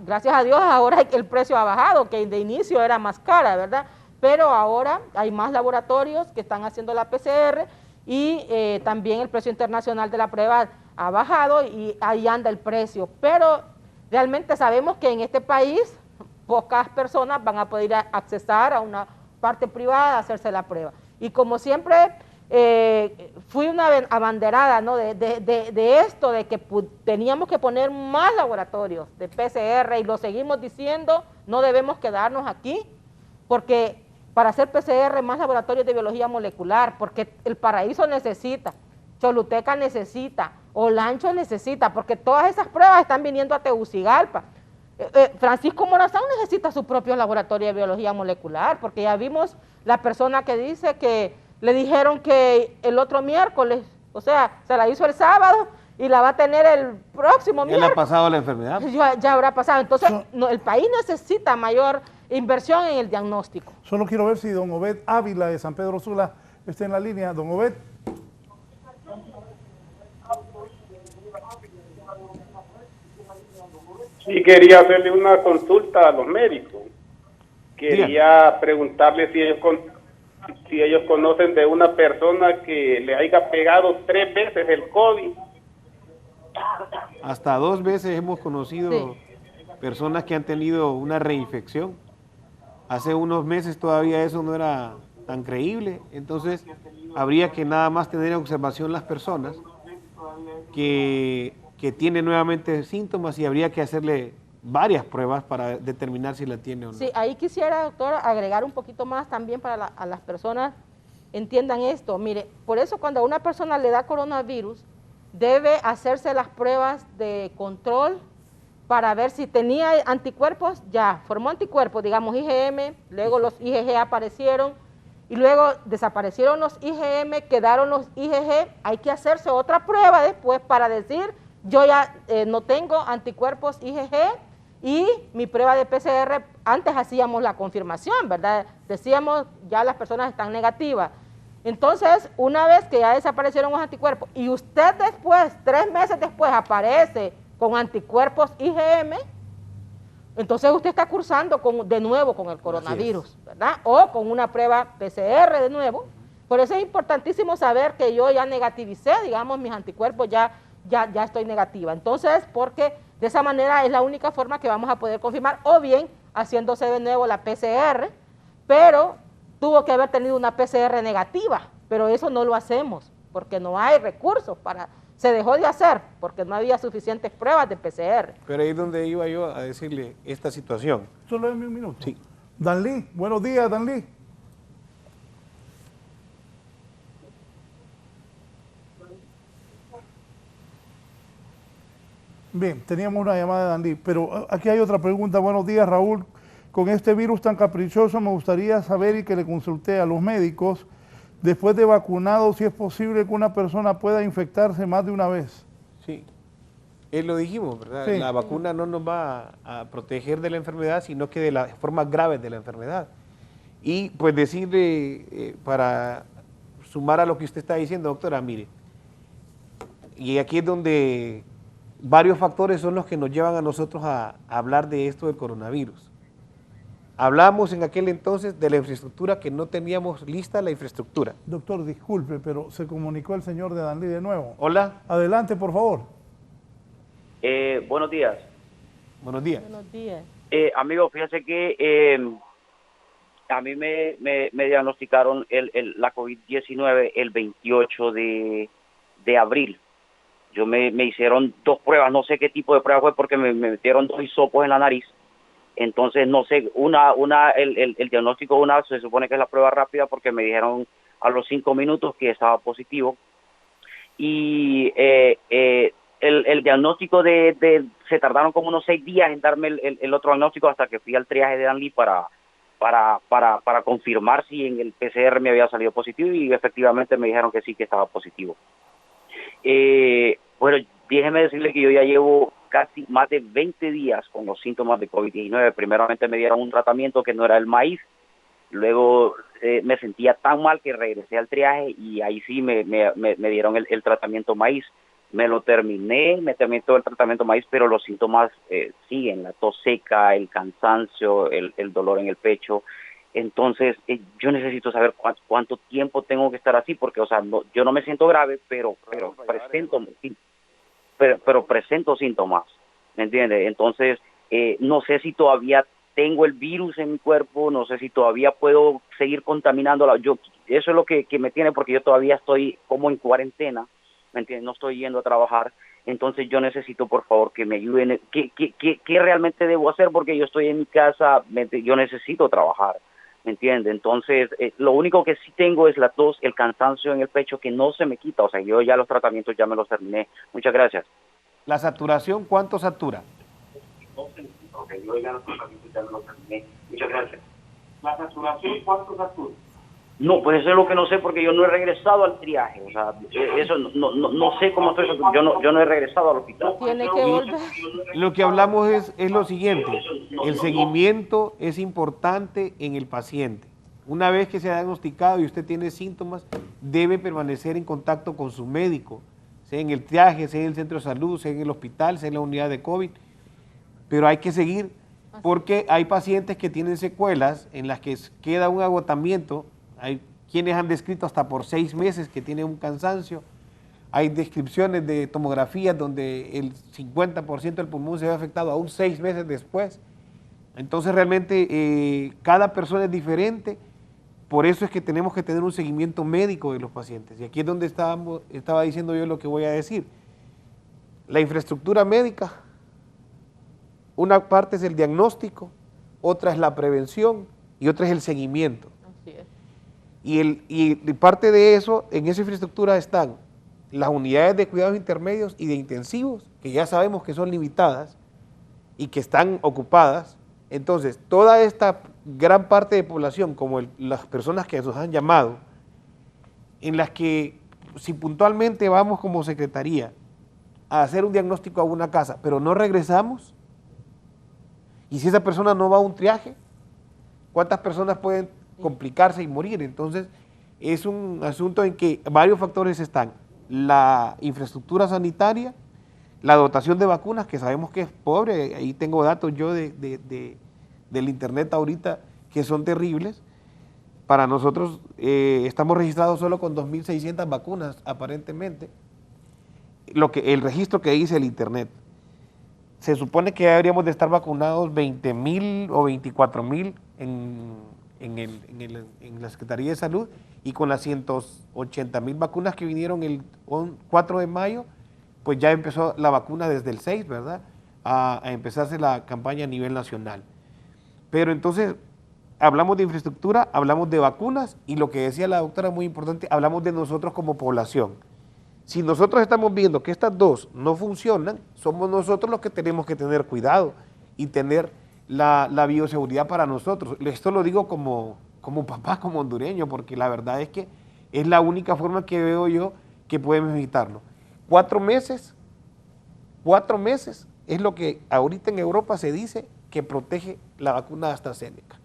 gracias a Dios ahora el precio ha bajado, que de inicio era más cara, ¿verdad?, pero ahora hay más laboratorios que están haciendo la PCR y también el precio internacional de la prueba ha bajado y ahí anda el precio. Pero realmente sabemos que en este país pocas personas van a poder accesar a una parte privada a hacerse la prueba. Y como siempre fui una abanderada, ¿no?, de esto, de que teníamos que poner más laboratorios de PCR, y lo seguimos diciendo, no debemos quedarnos aquí, porque para hacer PCR más laboratorios de biología molecular, porque El Paraíso necesita, Choluteca necesita, Olancho necesita, porque todas esas pruebas están viniendo a Tegucigalpa. Francisco Morazán necesita su propio laboratorio de biología molecular, porque ya vimos la persona que dice que le dijeron que el otro miércoles, o sea, se la hizo el sábado y la va a tener el próximo miércoles. ¿Ya le ha pasado la enfermedad? Ya habrá pasado. Entonces, el país necesita mayor inversión en el diagnóstico. Solo quiero ver si don Obed Ávila de San Pedro Sula está en la línea. Don Obed. Sí, quería hacerle una consulta a los médicos. Quería preguntarle si ellos conocen de una persona que le haya pegado 3 veces el COVID. Hasta 2 veces hemos conocido personas que han tenido una reinfección. Hace unos meses todavía eso no era tan creíble, entonces habría que nada más tener en observación las personas que tienen nuevamente síntomas, y habría que hacerle varias pruebas para determinar si la tiene o no. Sí, ahí quisiera, doctora, agregar un poquito más también para a las personas entiendan esto. Mire, por eso cuando a una persona le da coronavirus, debe hacerse las pruebas de control para ver si tenía anticuerpos, ya formó anticuerpos, digamos IgM, luego los IgG aparecieron y luego desaparecieron los IgM, quedaron los IgG, hay que hacerse otra prueba después para decir, yo ya no tengo anticuerpos IgG, y mi prueba de PCR, antes hacíamos la confirmación, ¿verdad? Decíamos, ya las personas están negativas. Entonces, una vez que ya desaparecieron los anticuerpos y usted después, 3 meses después, aparece con anticuerpos IgM, entonces usted está cursando de nuevo con el coronavirus, ¿verdad? O con una prueba PCR de nuevo. Por eso es importantísimo saber que yo ya negativicé, digamos, mis anticuerpos, ya estoy negativa. Entonces, porque de esa manera es la única forma que vamos a poder confirmar, o bien haciéndose de nuevo la PCR, pero tuvo que haber tenido una PCR negativa, pero eso no lo hacemos, porque no hay recursos se dejó de hacer, porque no había suficientes pruebas de PCR. Pero ahí es donde iba yo a decirle esta situación. Solo en un minuto. Sí. Danlí, buenos días, Danlí. Bien, teníamos una llamada de Danlí, pero aquí hay otra pregunta. Buenos días, Raúl. Con este virus tan caprichoso me gustaría saber y que le consulté a los médicos, después de vacunado, si es posible que una persona pueda infectarse más de una vez. Sí, lo dijimos, ¿verdad? Sí. La vacuna no nos va a proteger de la enfermedad, sino que de las formas graves de la enfermedad. Y pues decirle, para sumar a lo que usted está diciendo, doctora, mire, y aquí es donde varios factores son los que nos llevan a nosotros a hablar de esto del coronavirus. Hablamos en aquel entonces de la infraestructura, que no teníamos lista la infraestructura. Doctor, disculpe, pero se comunicó el señor de Danlí de nuevo. Hola. Adelante, por favor. Buenos días. Buenos días. Buenos días. Amigo, fíjese que A mí me diagnosticaron la COVID-19 el 28 de abril. Yo me hicieron 2 pruebas, no sé qué tipo de prueba fue porque me metieron 2 hisopos en la nariz. Entonces, no sé, el diagnóstico se supone que es la prueba rápida porque me dijeron a los 5 minutos que estaba positivo. Y el diagnóstico se tardaron como unos 6 días en darme el otro diagnóstico hasta que fui al triaje de Danlí para confirmar si en el PCR me había salido positivo, y efectivamente me dijeron que sí, que estaba positivo. Bueno, déjeme decirle que yo ya llevo casi más de 20 días con los síntomas de COVID-19. Primeramente me dieron un tratamiento que no era el maíz, luego me sentía tan mal que regresé al triaje y ahí sí me dieron el tratamiento maíz. Me terminé todo el tratamiento maíz, pero los síntomas siguen, la tos seca, el cansancio, el dolor en el pecho. Entonces, yo necesito saber cuánto tiempo tengo que estar así, porque, o sea, yo no me siento grave, pero presento síntomas, ¿me entiende? Entonces, no sé si todavía tengo el virus en mi cuerpo, no sé si todavía puedo seguir contaminándola. Eso es lo que me tiene, porque yo todavía estoy como en cuarentena, ¿me entiendes? No estoy yendo a trabajar. Entonces yo necesito, por favor, que me ayuden. ¿Qué realmente debo hacer? Porque yo estoy en mi casa, yo necesito trabajar, ¿me entiende? Entonces, lo único que sí tengo es la tos, el cansancio en el pecho que no se me quita. O sea, yo ya los tratamientos ya me los terminé. Muchas gracias. La saturación, ¿cuánto satura? Ok, yo ya los tratamientos ya me los terminé. Muchas gracias. ¿La saturación cuánto satura? No, pues eso es lo que no sé, porque yo no he regresado al triaje. O sea, eso no sé cómo estoy. Yo no he regresado al hospital. Tiene que volver. Lo que hablamos es lo siguiente: el seguimiento es importante en el paciente. Una vez que se ha diagnosticado y usted tiene síntomas, debe permanecer en contacto con su médico, sea en el triaje, sea en el centro de salud, sea en el hospital, sea en la unidad de COVID. Pero hay que seguir, porque hay pacientes que tienen secuelas en las que queda un agotamiento. Hay quienes han descrito hasta por 6 meses que tienen un cansancio. Hay descripciones de tomografías donde el 50% del pulmón se ve afectado aún 6 meses después. Entonces realmente cada persona es diferente. Por eso es que tenemos que tener un seguimiento médico de los pacientes. Y aquí es donde estaba diciendo yo lo que voy a decir. La infraestructura médica, una parte es el diagnóstico, otra es la prevención y otra es el seguimiento. Así es. Y parte de eso, en esa infraestructura están las unidades de cuidados intermedios y de intensivos, que ya sabemos que son limitadas y que están ocupadas. Entonces, toda esta gran parte de población, como las personas que nos han llamado, en las que si puntualmente vamos como secretaría a hacer un diagnóstico a una casa, pero no regresamos, y si esa persona no va a un triaje, ¿cuántas personas pueden complicarse y morir? Entonces, es un asunto en que varios factores están: la infraestructura sanitaria, la dotación de vacunas, que sabemos que es pobre. Ahí tengo datos yo del internet ahorita que son terribles. Para nosotros estamos registrados solo con 2.600 vacunas aparentemente, el registro que dice el internet. Se supone que deberíamos de estar vacunados 20.000 o 24.000 en la Secretaría de Salud, y con las 180.000 vacunas que vinieron el 4 de mayo, pues ya empezó la vacuna desde el 6, ¿verdad? A empezarse la campaña a nivel nacional. Pero entonces, hablamos de infraestructura, hablamos de vacunas, y lo que decía la doctora, muy importante, hablamos de nosotros como población. Si nosotros estamos viendo que estas dos no funcionan, somos nosotros los que tenemos que tener cuidado y tener la bioseguridad para nosotros. Esto lo digo como papá, como hondureño, porque la verdad es que es la única forma que veo yo que podemos evitarlo. 4 meses es lo que ahorita en Europa se dice que protege la vacuna AstraZeneca.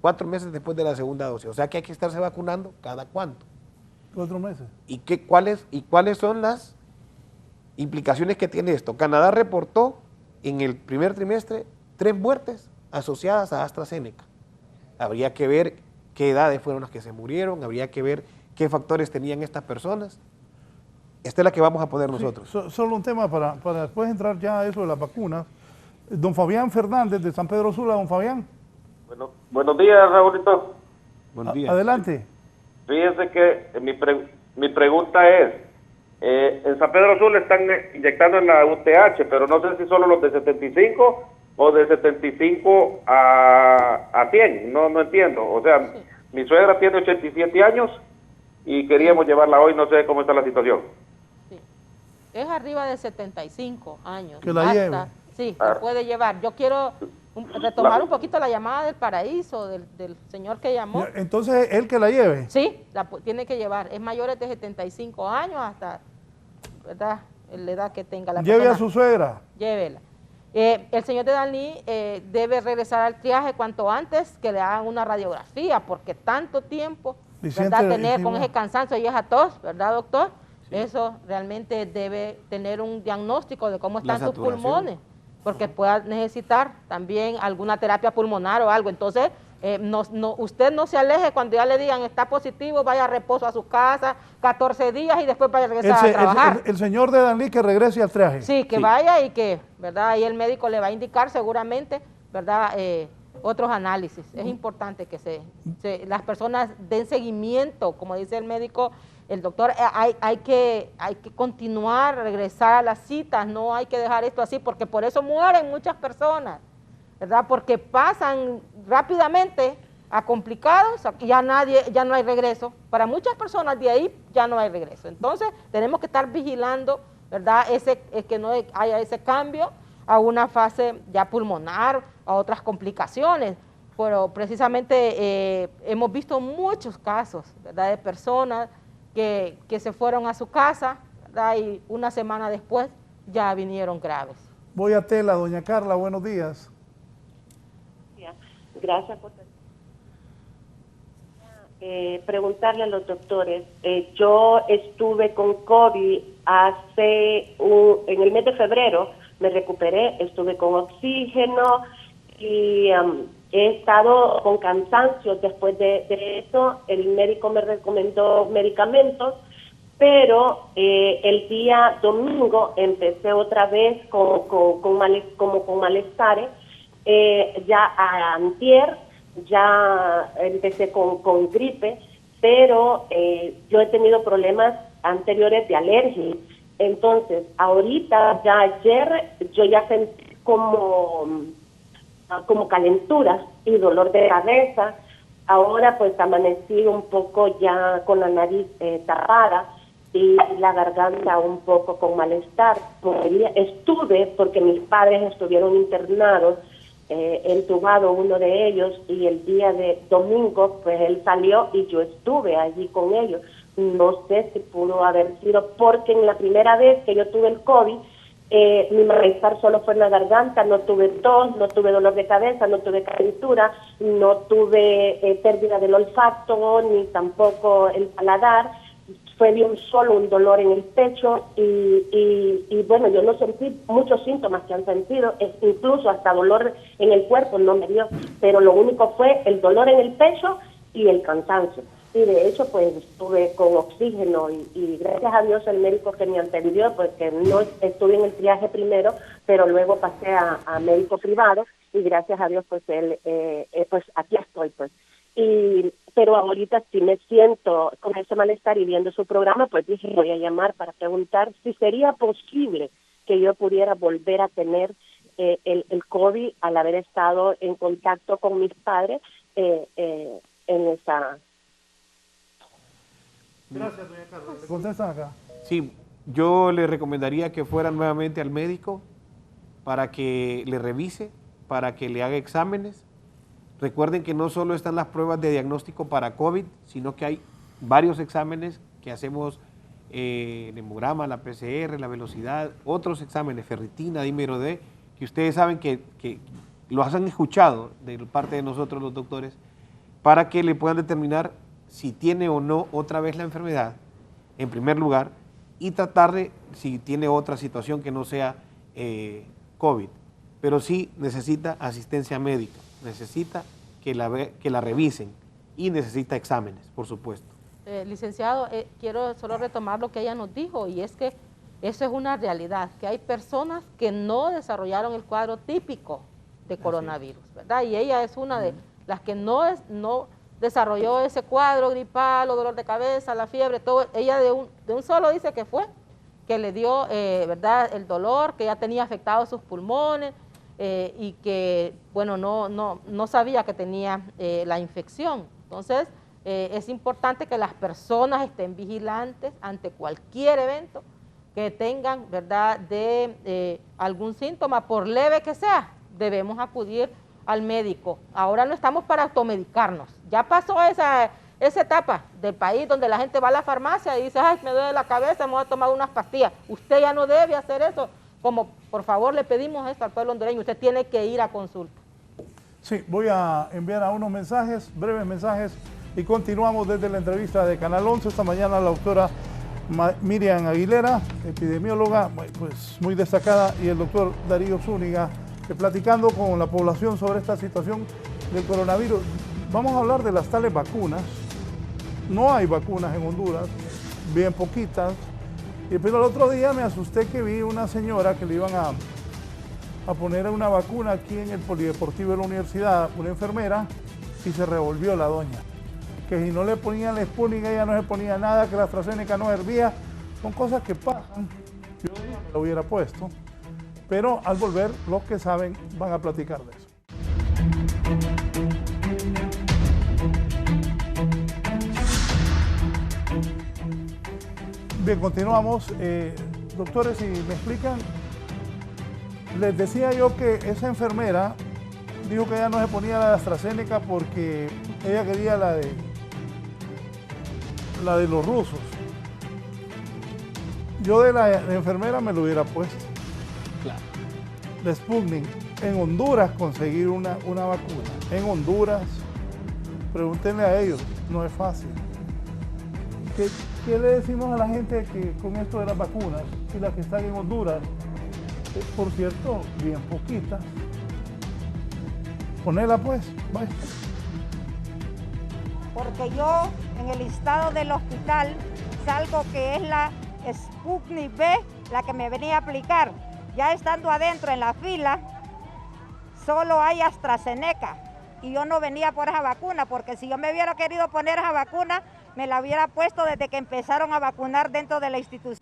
4 meses después de la segunda dosis. O sea que hay que estarse vacunando cada cuánto. 4 meses. ¿Y cuáles son las implicaciones que tiene esto? Canadá reportó en el primer trimestre 3 muertes asociadas a AstraZeneca. Habría que ver qué edades fueron las que se murieron, habría que ver qué factores tenían estas personas. Esta es la que vamos a poner nosotros. Sí, solo un tema para después entrar ya a eso de las vacunas. Don Fabián Fernández de San Pedro Sula. Don Fabián. Bueno, buenos días, Raúlito. Buenos días. Adelante. Fíjese que mi pregunta es, en San Pedro Sula están inyectando en la UTH, pero no sé si solo los de 75 o de 75 a 100, no entiendo. O sea, mi suegra tiene 87 años y queríamos llevarla hoy, no sé cómo está la situación. Sí. Es arriba de 75 años. Que la lleve. Sí, la puede llevar. Yo quiero retomar un poquito la llamada del Paraíso, del señor que llamó. Entonces, ¿él que la lleve? Sí, tiene que llevar. Es mayores de 75 años hasta, ¿verdad?, la edad que tenga la persona. Lleve a su suegra. Llévela. El señor de Dalí debe regresar al triaje cuanto antes, que le hagan una radiografía, porque tanto tiempo, ¿verdad?, tener con ese cansancio y esa tos, ¿verdad, doctor? Sí. Eso realmente debe tener un diagnóstico de cómo están sus pulmones, porque pueda necesitar también alguna terapia pulmonar o algo. Entonces, usted no se aleje cuando ya le digan está positivo, vaya a reposo a su casa, 14 días y después vaya a regresar a trabajar. El señor de Danlí que regrese al triaje. Sí, que vaya y que, ¿verdad? Ahí el médico le va a indicar seguramente, ¿verdad?, otros análisis. Es importante que las personas den seguimiento, como dice el médico, el doctor, hay que continuar, regresar a las citas, no hay que dejar esto así, porque por eso mueren muchas personas, ¿verdad? Porque pasan rápidamente a complicados y ya no hay regreso. Para muchas personas de ahí ya no hay regreso. Entonces tenemos que estar vigilando, ¿verdad?, que no haya ese cambio a una fase ya pulmonar, a otras complicaciones. Pero precisamente hemos visto muchos casos, ¿verdad?, de personas que se fueron a su casa, ¿verdad?, y una semana después ya vinieron graves. Voy a Tela, doña Carla, buenos días. Gracias por preguntarle a los doctores. Yo estuve con COVID en el mes de febrero, me recuperé, estuve con oxígeno y he estado con cansancio después de eso. El médico me recomendó medicamentos, pero el día domingo empecé otra vez con malestares. Ya antier ya empecé con gripe, pero yo he tenido problemas anteriores de alergia. Entonces, ahorita, ya ayer, yo ya sentí como calenturas y dolor de cabeza. Ahora pues amanecí un poco ya con la nariz tapada y la garganta un poco con malestar. Estuve, porque mis padres estuvieron internados, entubado uno de ellos, y el día de domingo pues él salió y yo estuve allí con ellos. No sé si pudo haber sido porque en la primera vez que yo tuve el COVID, mi malestar solo fue en la garganta, no tuve tos, no tuve dolor de cabeza, no tuve calentura, no tuve pérdida del olfato, ni tampoco el paladar. Fue de un dolor en el pecho y bueno, yo no sentí muchos síntomas que han sentido, incluso hasta dolor en el cuerpo no me dio, pero lo único fue el dolor en el pecho y el cansancio. Y de hecho pues estuve con oxígeno y gracias a Dios el médico que me atendió, porque no estuve en el triaje primero, pero luego pasé a médico privado y gracias a Dios pues él, pues aquí estoy pues. Pero ahorita sí me siento con ese malestar y viendo su programa, pues dije voy a llamar para preguntar si sería posible que yo pudiera volver a tener el COVID al haber estado en contacto con mis padres en esa... Gracias, doña Carla. ¿Le contestan acá? Sí, yo le recomendaría que fuera nuevamente al médico para que le revise, para que le haga exámenes. Recuerden que no solo están las pruebas de diagnóstico para COVID, sino que hay varios exámenes que hacemos, el hemograma, la PCR, la velocidad, otros exámenes, ferritina, dímero D, que ustedes saben que los han escuchado de parte de nosotros los doctores, para que le puedan determinar si tiene o no otra vez la enfermedad, en primer lugar, y tratarle si tiene otra situación que no sea COVID, pero sí necesita asistencia médica, necesita que la revisen y necesita exámenes, por supuesto. Licenciado, quiero solo retomar lo que ella nos dijo, y es que eso es una realidad, que hay personas que no desarrollaron el cuadro típico de coronavirus, ¿verdad? Y ella es una de las que no desarrolló ese cuadro gripal o dolor de cabeza, la fiebre, todo, ella de un solo dice que fue, que le dio, ¿verdad?, el dolor, que ya tenía afectados sus pulmones y que, bueno, no sabía que tenía la infección. Entonces, es importante que las personas estén vigilantes ante cualquier evento que tengan, ¿verdad?, de algún síntoma, por leve que sea, debemos acudir al médico. Ahora no estamos para automedicarnos. Ya pasó esa etapa del país donde la gente va a la farmacia y dice, ay, me duele la cabeza, me voy a tomar unas pastillas. Usted ya no debe hacer eso. Como por favor le pedimos esto al pueblo hondureño, usted tiene que ir a consulta. Sí, voy a enviar a unos mensajes, breves mensajes, y continuamos desde la entrevista de Canal 11. Esta mañana la doctora Miriam Aguilera, epidemióloga, pues muy destacada, y el doctor Darío Zúñiga, platicando con la población sobre esta situación del coronavirus. Vamos a hablar de las tales vacunas. No hay vacunas en Honduras, bien poquitas. Pero el otro día me asusté que vi una señora que le iban a poner una vacuna aquí en el polideportivo de la universidad, una enfermera, y se revolvió la doña. Que si no le ponían el Sputnik, ella no se ponía nada, que la AstraZeneca no hervía. Son cosas que pasan. Yo no me lo hubiera puesto. Pero al volver, los que saben van a platicar de eso. Bien, continuamos. Doctores, si me explican, les decía yo que esa enfermera dijo que ella no se ponía la de AstraZeneca porque ella quería la de los rusos. Yo de la enfermera me lo hubiera puesto. Claro. De Sputnik. En Honduras conseguir una vacuna. En Honduras, pregúntenle a ellos, no es fácil. ¿Qué le decimos a la gente que con esto de las vacunas y las que están en Honduras? Por cierto, bien poquitas. Ponela pues, vaya. Porque yo en el listado del hospital salgo que es la Sputnik B la que me venía a aplicar. Ya estando adentro en la fila, solo hay AstraZeneca. Y yo no venía por esa vacuna, porque si yo me hubiera querido poner esa vacuna, me la hubiera puesto desde que empezaron a vacunar dentro de la institución.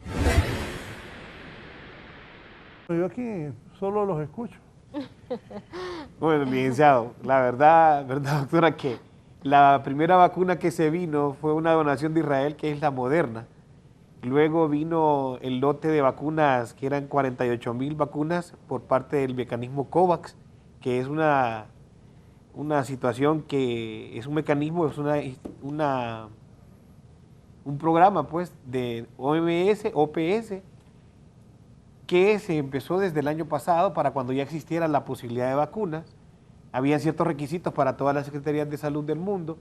Yo aquí solo los escucho. Bueno, licenciado, la verdad, doctora, que la primera vacuna que se vino fue una donación de Israel, que es la Moderna. Luego vino el lote de vacunas, que eran 48,000 vacunas por parte del mecanismo COVAX, que es una situación que es un mecanismo, es un programa pues de OPS, que se empezó desde el año pasado para cuando ya existiera la posibilidad de vacunas. Había ciertos requisitos para todas las secretarías de salud del mundo,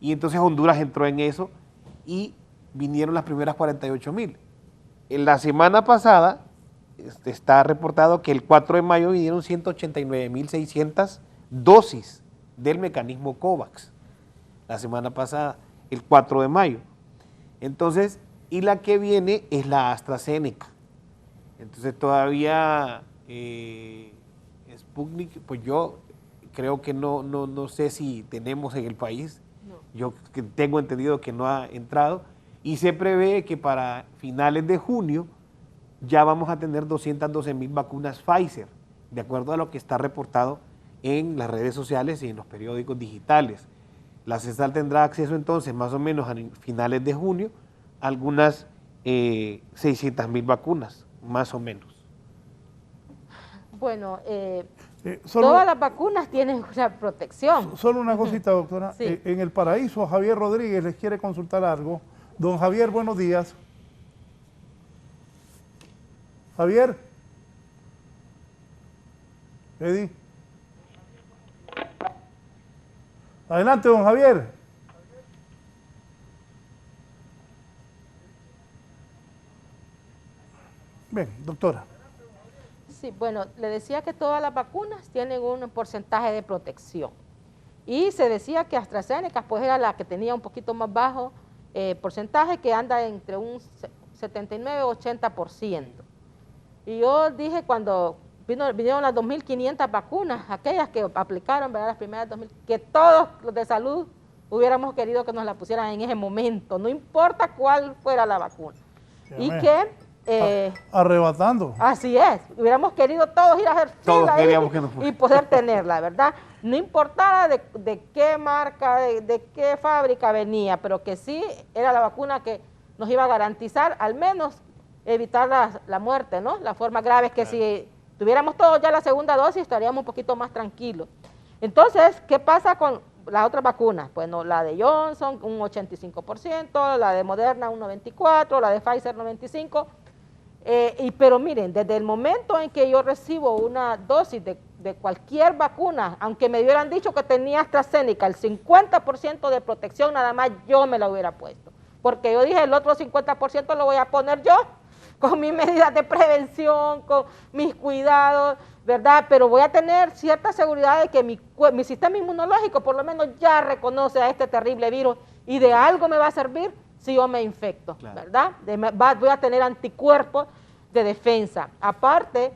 y entonces Honduras entró en eso y vinieron las primeras 48,000. En la semana pasada está reportado que el 4 de mayo vinieron 189,600 dosis del mecanismo COVAX. La semana pasada, el 4 de mayo. Entonces, y la que viene es la AstraZeneca. Entonces todavía Sputnik, pues yo creo que no sé si tenemos en el país. No. Yo tengo entendido que no ha entrado, y se prevé que para finales de junio ya vamos a tener 212,000 vacunas Pfizer, de acuerdo a lo que está reportado en las redes sociales y en los periódicos digitales. La CESAL tendrá acceso entonces más o menos a finales de junio a algunas 600,000 vacunas, más o menos. Bueno, todas las vacunas tienen una protección. Solo una cosita, doctora. Sí. En El Paraíso, Javier Rodríguez les quiere consultar algo. Don Javier, buenos días. Javier. Eddie. Adelante, don Javier. Bien, doctora. Sí, bueno, le decía que todas las vacunas tienen un porcentaje de protección. Y se decía que AstraZeneca pues era la que tenía un poquito más bajo porcentaje, que anda entre un 79 y 80%. Y yo dije cuando vinieron las 2.500 vacunas, aquellas que aplicaron, ¿verdad? Las primeras 2.000, que todos los de salud hubiéramos querido que nos la pusieran en ese momento, no importa cuál fuera la vacuna. Y que... arrebatando. Así es, hubiéramos querido todos ir a hacer fila y poder tenerla, ¿verdad? No importara de qué marca, de qué fábrica venía, pero que sí era la vacuna que nos iba a garantizar al menos evitar la muerte, ¿no? Las formas graves que si tuviéramos todos ya la segunda dosis estaríamos un poquito más tranquilos. Entonces, ¿qué pasa con las otras vacunas? Bueno, la de Johnson un 85%, la de Moderna un 94%, la de Pfizer 95%. Pero miren, desde el momento en que yo recibo una dosis de cualquier vacuna, aunque me hubieran dicho que tenía AstraZeneca, el 50% de protección nada más yo me la hubiera puesto. Porque yo dije, el otro 50% lo voy a poner yo, con mis medidas de prevención, con mis cuidados, ¿verdad? Pero voy a tener cierta seguridad de que mi sistema inmunológico por lo menos ya reconoce a este terrible virus y de algo me va a servir si yo me infecto, ¿verdad? Voy a tener anticuerpos de defensa. Aparte,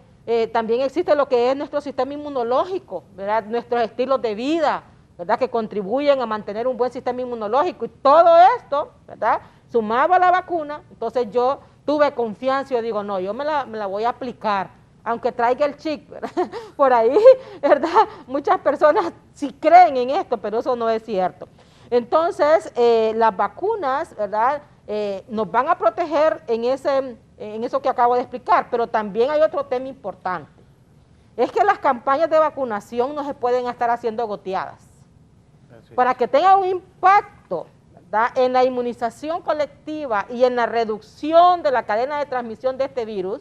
también existe lo que es nuestro sistema inmunológico, ¿verdad? Nuestros estilos de vida, ¿verdad? Que contribuyen a mantener un buen sistema inmunológico y todo esto, ¿verdad? Sumado a la vacuna, entonces yo tuve confianza y yo digo, no, yo me la voy a aplicar, aunque traiga el chip, ¿verdad? Por ahí, ¿verdad? Muchas personas sí creen en esto, pero eso no es cierto. Entonces, las vacunas, ¿verdad? Nos van a proteger en eso que acabo de explicar, pero también hay otro tema importante. Es que las campañas de vacunación no se pueden estar haciendo goteadas. Para que tenga un impacto, ¿verdad?, en la inmunización colectiva y en la reducción de la cadena de transmisión de este virus,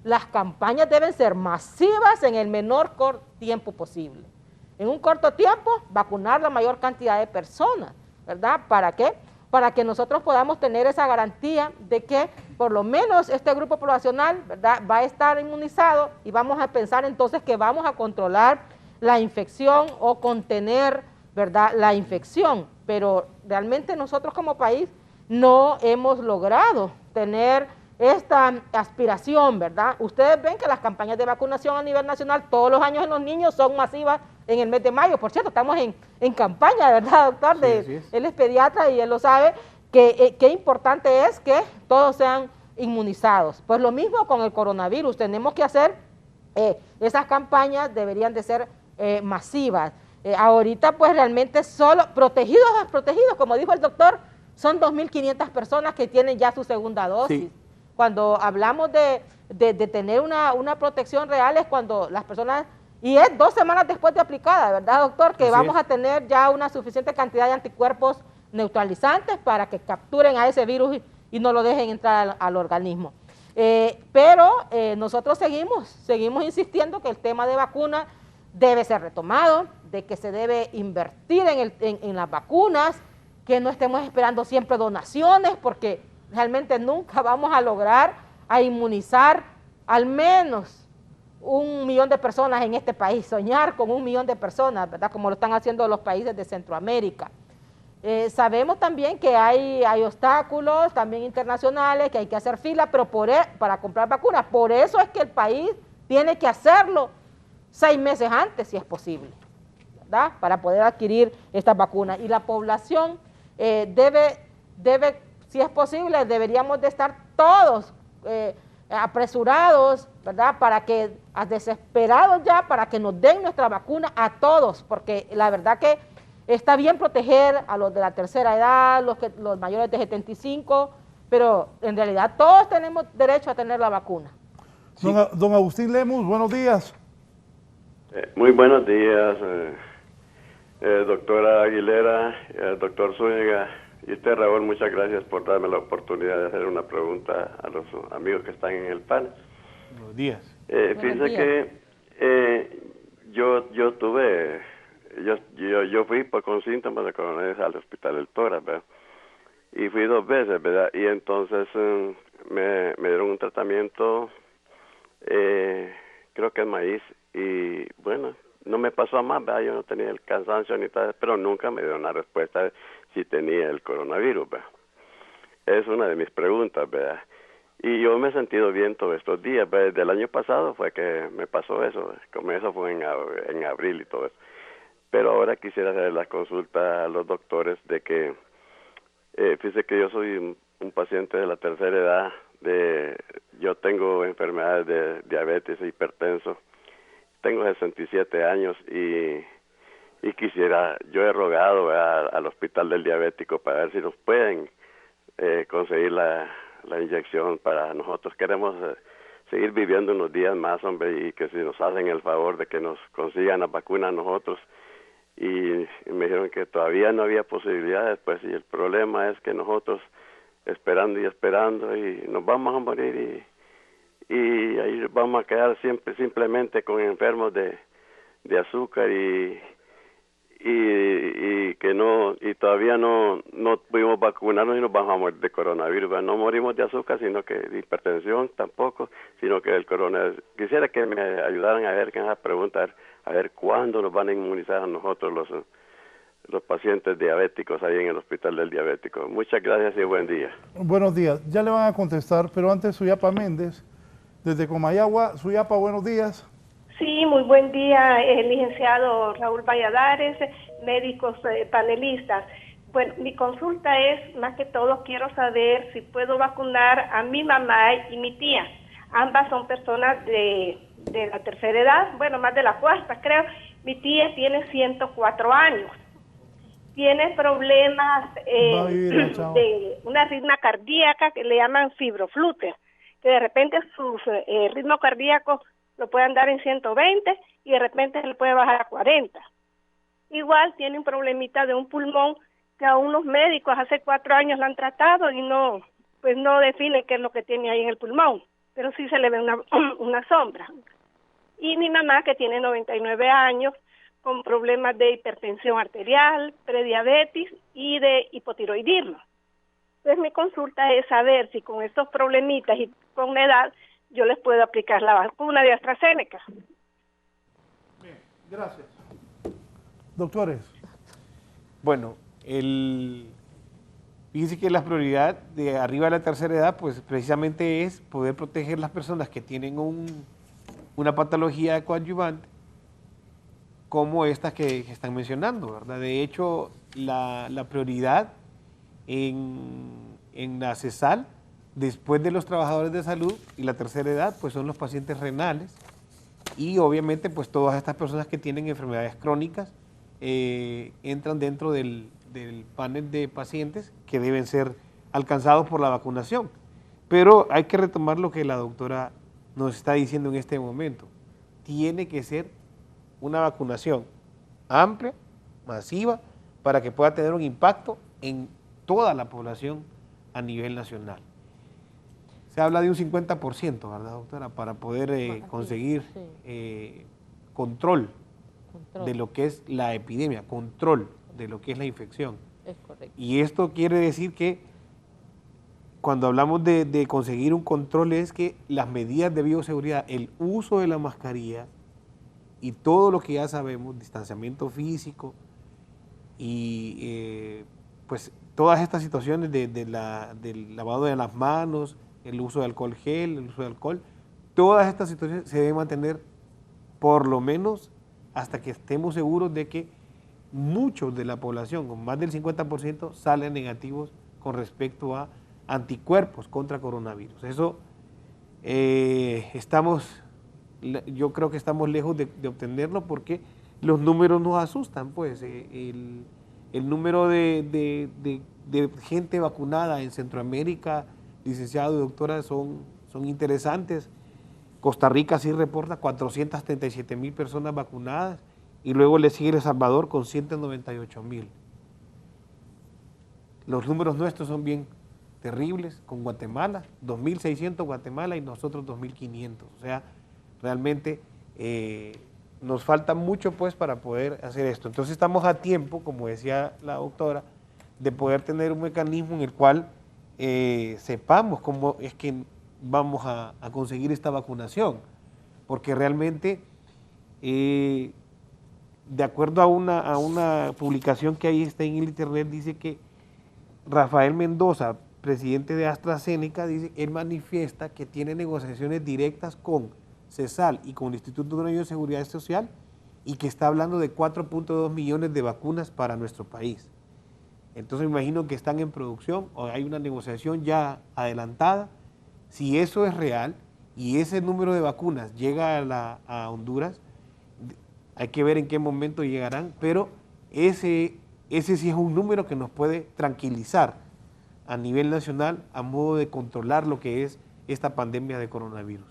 las campañas deben ser masivas en el menor tiempo posible. En un corto tiempo, vacunar la mayor cantidad de personas, ¿verdad? ¿Para qué? Para que nosotros podamos tener esa garantía de que por lo menos este grupo poblacional, ¿verdad?, va a estar inmunizado y vamos a pensar entonces que vamos a controlar la infección o contener, ¿verdad?, la infección. Pero realmente nosotros como país no hemos logrado tener esta aspiración, ¿verdad? Ustedes ven que las campañas de vacunación a nivel nacional todos los años en los niños son masivas en el mes de mayo. Por cierto, estamos en campaña, ¿verdad, doctor? Sí, él es pediatra y él lo sabe, que importante es que todos sean inmunizados. Pues lo mismo con el coronavirus, tenemos que hacer, esas campañas deberían de ser masivas. Ahorita pues realmente solo protegidos, como dijo el doctor, son 2.500 personas que tienen ya su segunda dosis. Sí. Cuando hablamos de tener una protección real es cuando las personas, y es 2 semanas después de aplicada, ¿verdad, doctor? Que vamos a tener ya una suficiente cantidad de anticuerpos neutralizantes para que capturen a ese virus y no lo dejen entrar al organismo. Pero nosotros seguimos insistiendo que el tema de vacunas debe ser retomado, de que se debe invertir en las vacunas, que no estemos esperando siempre donaciones, porque realmente nunca vamos a lograr a inmunizar al menos 1 millón de personas en este país, soñar con 1 millón de personas, ¿verdad? Como lo están haciendo los países de Centroamérica. Sabemos también que hay obstáculos también internacionales, que hay que hacer fila, pero para comprar vacunas. Por eso es que el país tiene que hacerlo 6 meses antes, si es posible, ¿verdad?, para poder adquirir estas vacunas. Y la población debe, si es posible, deberíamos de estar todos apresurados, ¿verdad?, desesperados ya, para que nos den nuestra vacuna a todos, porque la verdad que está bien proteger a los de la tercera edad, los mayores de 75, pero en realidad todos tenemos derecho a tener la vacuna. Sí. Don Agustín Lemus, buenos días. Muy buenos días, doctora Aguilera, doctor Zúñiga, y usted, Raúl, muchas gracias por darme la oportunidad de hacer una pregunta a los amigos que están en el panel. Buenos días. Fíjese que yo fui con síntomas de coronavirus al hospital El Tora, ¿verdad? Y fui 2 veces, ¿verdad? Y entonces me dieron un tratamiento, creo que es maíz, y bueno, no me pasó a más, ¿verdad? Yo no tenía el cansancio ni tal, pero nunca me dieron una respuesta de si tenía el coronavirus, ¿verdad? Es una de mis preguntas, ¿verdad? Y yo me he sentido bien todos estos días. Desde el año pasado fue que me pasó eso. Como eso fue en abril y todo eso. Pero ahora quisiera hacer la consulta a los doctores de que, fíjese que yo soy un paciente de la tercera edad. Yo tengo enfermedades de diabetes e hipertenso. Tengo 67 años y quisiera, yo he rogado al Hospital del Diabético para ver si nos pueden conseguir la inyección para nosotros. Queremos seguir viviendo unos días más, hombre, y que si nos hacen el favor de que nos consigan la vacuna a nosotros. Y me dijeron que todavía no había posibilidades, pues, y el problema es que nosotros esperando y nos vamos a morir y ahí vamos a quedar simplemente con enfermos de azúcar y que no, y todavía no pudimos vacunarnos y nos vamos a morir de coronavirus. No morimos de azúcar, sino que de hipertensión tampoco, sino que del coronavirus. Quisiera que me ayudaran a ver, que me preguntar, a ver cuándo nos van a inmunizar a nosotros los pacientes diabéticos ahí en el Hospital del Diabético. Muchas gracias y buen día. Buenos días. Ya le van a contestar, pero antes Suyapa Méndez, desde Comayagua. Suyapa, buenos días. Sí, muy buen día, licenciado Raúl Valladares, médicos panelistas. Bueno, mi consulta es, más que todo, quiero saber si puedo vacunar a mi mamá y mi tía. Ambas son personas de la tercera edad, bueno, más de la cuarta, creo. Mi tía tiene 104 años. Tiene problemas de una arritmia cardíaca que le llaman fibroflúter, que de repente sus ritmo cardíaco lo puede andar en 120 y de repente se le puede bajar a 40. Igual tiene un problemita de un pulmón que a unos médicos hace 4 años lo han tratado y no definen qué es lo que tiene ahí en el pulmón, pero sí se le ve una sombra. Y mi mamá, que tiene 99 años, con problemas de hipertensión arterial, prediabetes y de hipotiroidismo. Entonces mi consulta es saber si con estos problemitas y con la edad yo les puedo aplicar la vacuna de AstraZeneca. Bien, gracias. Doctores. Bueno, fíjense que la prioridad de arriba de la tercera edad, pues precisamente es poder proteger las personas que tienen una patología coadyuvante, como estas que están mencionando, ¿verdad? De hecho, la prioridad en la CESAL, después de los trabajadores de salud y la tercera edad, pues son los pacientes renales y obviamente pues todas estas personas que tienen enfermedades crónicas entran dentro del panel de pacientes que deben ser alcanzados por la vacunación. Pero hay que retomar lo que la doctora nos está diciendo en este momento. Tiene que ser una vacunación amplia, masiva, para que pueda tener un impacto en toda la población a nivel nacional. Se habla de un 50%, ¿verdad, doctora? Para poder conseguir control de lo que es la epidemia, control de lo que es la infección. Es correcto. Y esto quiere decir que cuando hablamos de conseguir un control es que las medidas de bioseguridad, el uso de la mascarilla y todo lo que ya sabemos, distanciamiento físico y pues todas estas situaciones del lavado de las manos, el uso de alcohol gel, el uso de alcohol, todas estas situaciones se deben mantener por lo menos hasta que estemos seguros de que muchos de la población, con más del 50%, salen negativos con respecto a anticuerpos contra coronavirus. Eso yo creo que estamos lejos de obtenerlo porque los números nos asustan, pues el número de gente vacunada en Centroamérica, licenciado y doctora, son interesantes. Costa Rica sí reporta 437,000 personas vacunadas y luego le sigue El Salvador con 198,000. Los números nuestros son bien terribles, con Guatemala, 2.600 Guatemala y nosotros 2.500. O sea, realmente nos falta mucho pues para poder hacer esto. Entonces estamos a tiempo, como decía la doctora, de poder tener un mecanismo en el cual sepamos cómo es que vamos a conseguir esta vacunación, porque realmente, de acuerdo a una publicación que ahí está en el internet, dice que Rafael Mendoza, presidente de AstraZeneca, dice, él manifiesta que tiene negociaciones directas con CESAL y con el Instituto Hondureño de Seguridad Social y que está hablando de 4.2 millones de vacunas para nuestro país. Entonces me imagino que están en producción o hay una negociación ya adelantada. Si eso es real y ese número de vacunas llega a Honduras, hay que ver en qué momento llegarán, pero ese sí es un número que nos puede tranquilizar a nivel nacional a modo de controlar lo que es esta pandemia de coronavirus.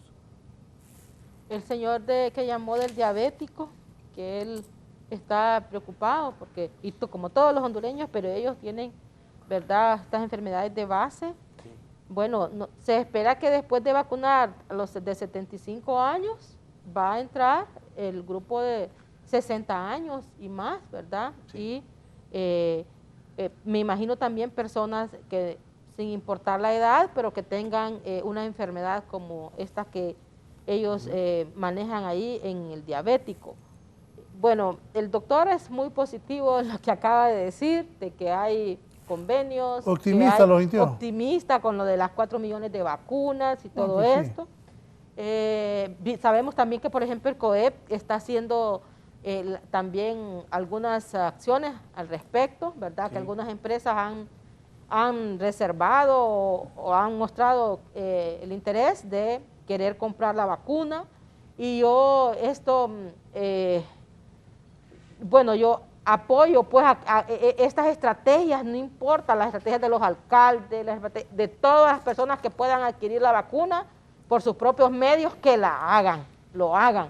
El señor que llamó del diabético, que él está preocupado porque, y como todos los hondureños, pero ellos tienen, ¿verdad?, estas enfermedades de base. Sí. Bueno, se espera que después de vacunar a los de 75 años va a entrar el grupo de 60 años y más, ¿verdad? Sí. Y me imagino también personas que, sin importar la edad, pero que tengan una enfermedad como esta que ellos manejan ahí en el diabético. Bueno, el doctor es muy positivo en lo que acaba de decir, de que hay convenios. Optimista, lo sintió. Optimista con lo de las 4 millones de vacunas y todo esto. Sí. Sabemos también que, por ejemplo, el COEP está haciendo también algunas acciones al respecto, ¿verdad? Sí. Que algunas empresas han reservado o han mostrado el interés de querer comprar la vacuna. Y yo bueno, yo apoyo pues a estas estrategias, no importa las estrategias de los alcaldes, de todas las personas que puedan adquirir la vacuna por sus propios medios, que lo hagan,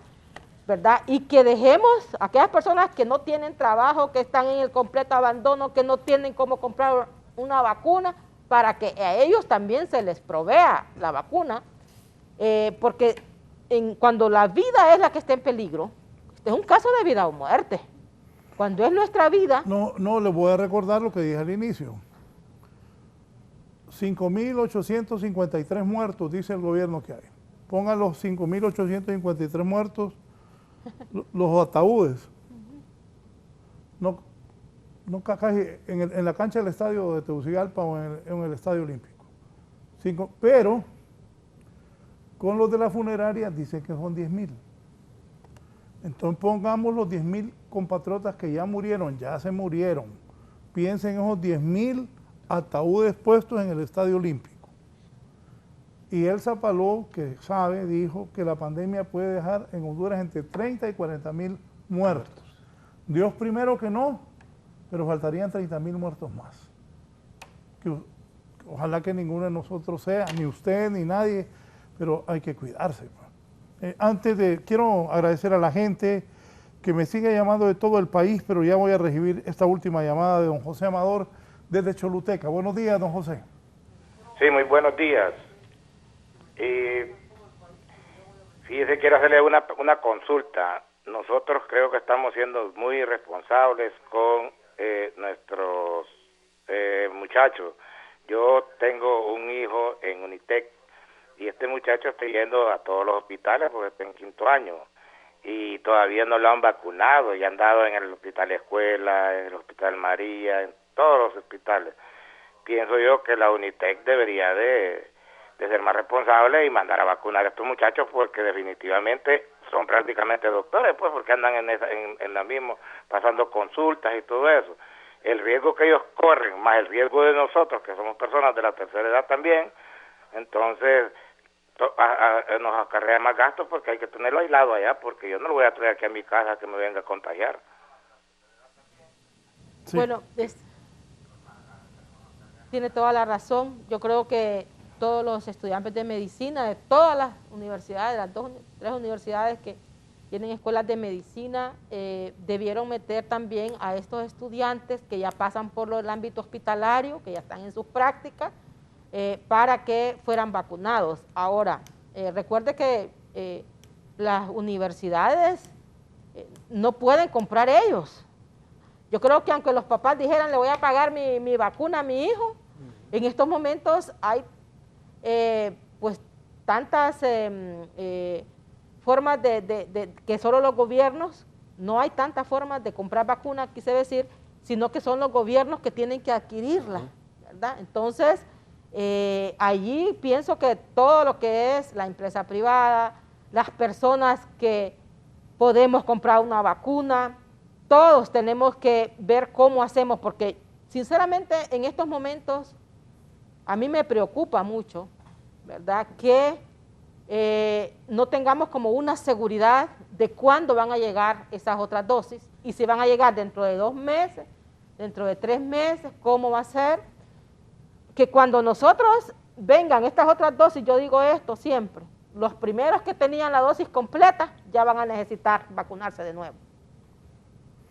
¿verdad? Y que dejemos a aquellas personas que no tienen trabajo, que están en el completo abandono, que no tienen cómo comprar una vacuna, para que a ellos también se les provea la vacuna, porque cuando la vida es la que está en peligro, este es un caso de vida o muerte. Cuando es nuestra vida... No, les voy a recordar lo que dije al inicio. 5.853 muertos, dice el gobierno que hay. Pongan los 5.853 muertos, los ataúdes. En la cancha del estadio de Tegucigalpa o en el estadio olímpico. Pero con los de la funeraria dicen que son 10.000. Entonces pongamos los 10.000 compatriotas que ya murieron, ya se murieron. Piensen en esos 10.000 ataúdes puestos en el Estadio Olímpico. Y el Zapaló, que sabe, dijo que la pandemia puede dejar en Honduras entre 30 y 40.000 muertos. Dios primero que no, pero faltarían 30.000 muertos más. Ojalá que ninguno de nosotros sea, ni usted ni nadie, pero hay que cuidarse. Quiero agradecer a la gente que me sigue llamando de todo el país, pero ya voy a recibir esta última llamada de don José Amador desde Choluteca. Buenos días, don José. Sí, muy buenos días. Fíjese, quiero hacerle una consulta. Nosotros creo que estamos siendo muy irresponsables con nuestros muchachos. Yo tengo un hijo en Unitec y este muchacho está yendo a todos los hospitales porque está en 5º año y todavía no lo han vacunado y han dado en el Hospital Escuela, en el Hospital María, en todos los hospitales. Pienso yo que la Unitec debería de ser más responsable y mandar a vacunar a estos muchachos porque definitivamente son prácticamente doctores, pues porque andan en la misma, pasando consultas y todo eso. El riesgo que ellos corren, más el riesgo de nosotros, que somos personas de la tercera edad también, entonces nos acarrea más gastos porque hay que tenerlo aislado allá, porque yo no lo voy a traer aquí a mi casa que me venga a contagiar. Sí. Bueno, tiene toda la razón. Yo creo que todos los estudiantes de medicina de todas las universidades, de las 3 universidades que tienen escuelas de medicina, debieron meter también a estos estudiantes que ya pasan por el ámbito hospitalario, que ya están en sus prácticas, para que fueran vacunados. Ahora, recuerde que las universidades no pueden comprar ellos. Yo creo que aunque los papás dijeran, le voy a pagar mi vacuna a mi hijo, en estos momentos hay pues tantas formas que solo los gobiernos, no hay tantas formas de comprar vacunas, quise decir, sino que son los gobiernos que tienen que adquirirla, ¿verdad? Entonces, allí pienso que todo lo que es la empresa privada, las personas que podemos comprar una vacuna, todos tenemos que ver cómo hacemos, porque sinceramente en estos momentos a mí me preocupa mucho, ¿verdad?, que no tengamos como una seguridad de cuándo van a llegar esas otras dosis y si van a llegar dentro de 2 meses, dentro de 3 meses, cómo va a ser. Que cuando nosotros vengan estas otras dosis, yo digo esto siempre, los primeros que tenían la dosis completa ya van a necesitar vacunarse de nuevo.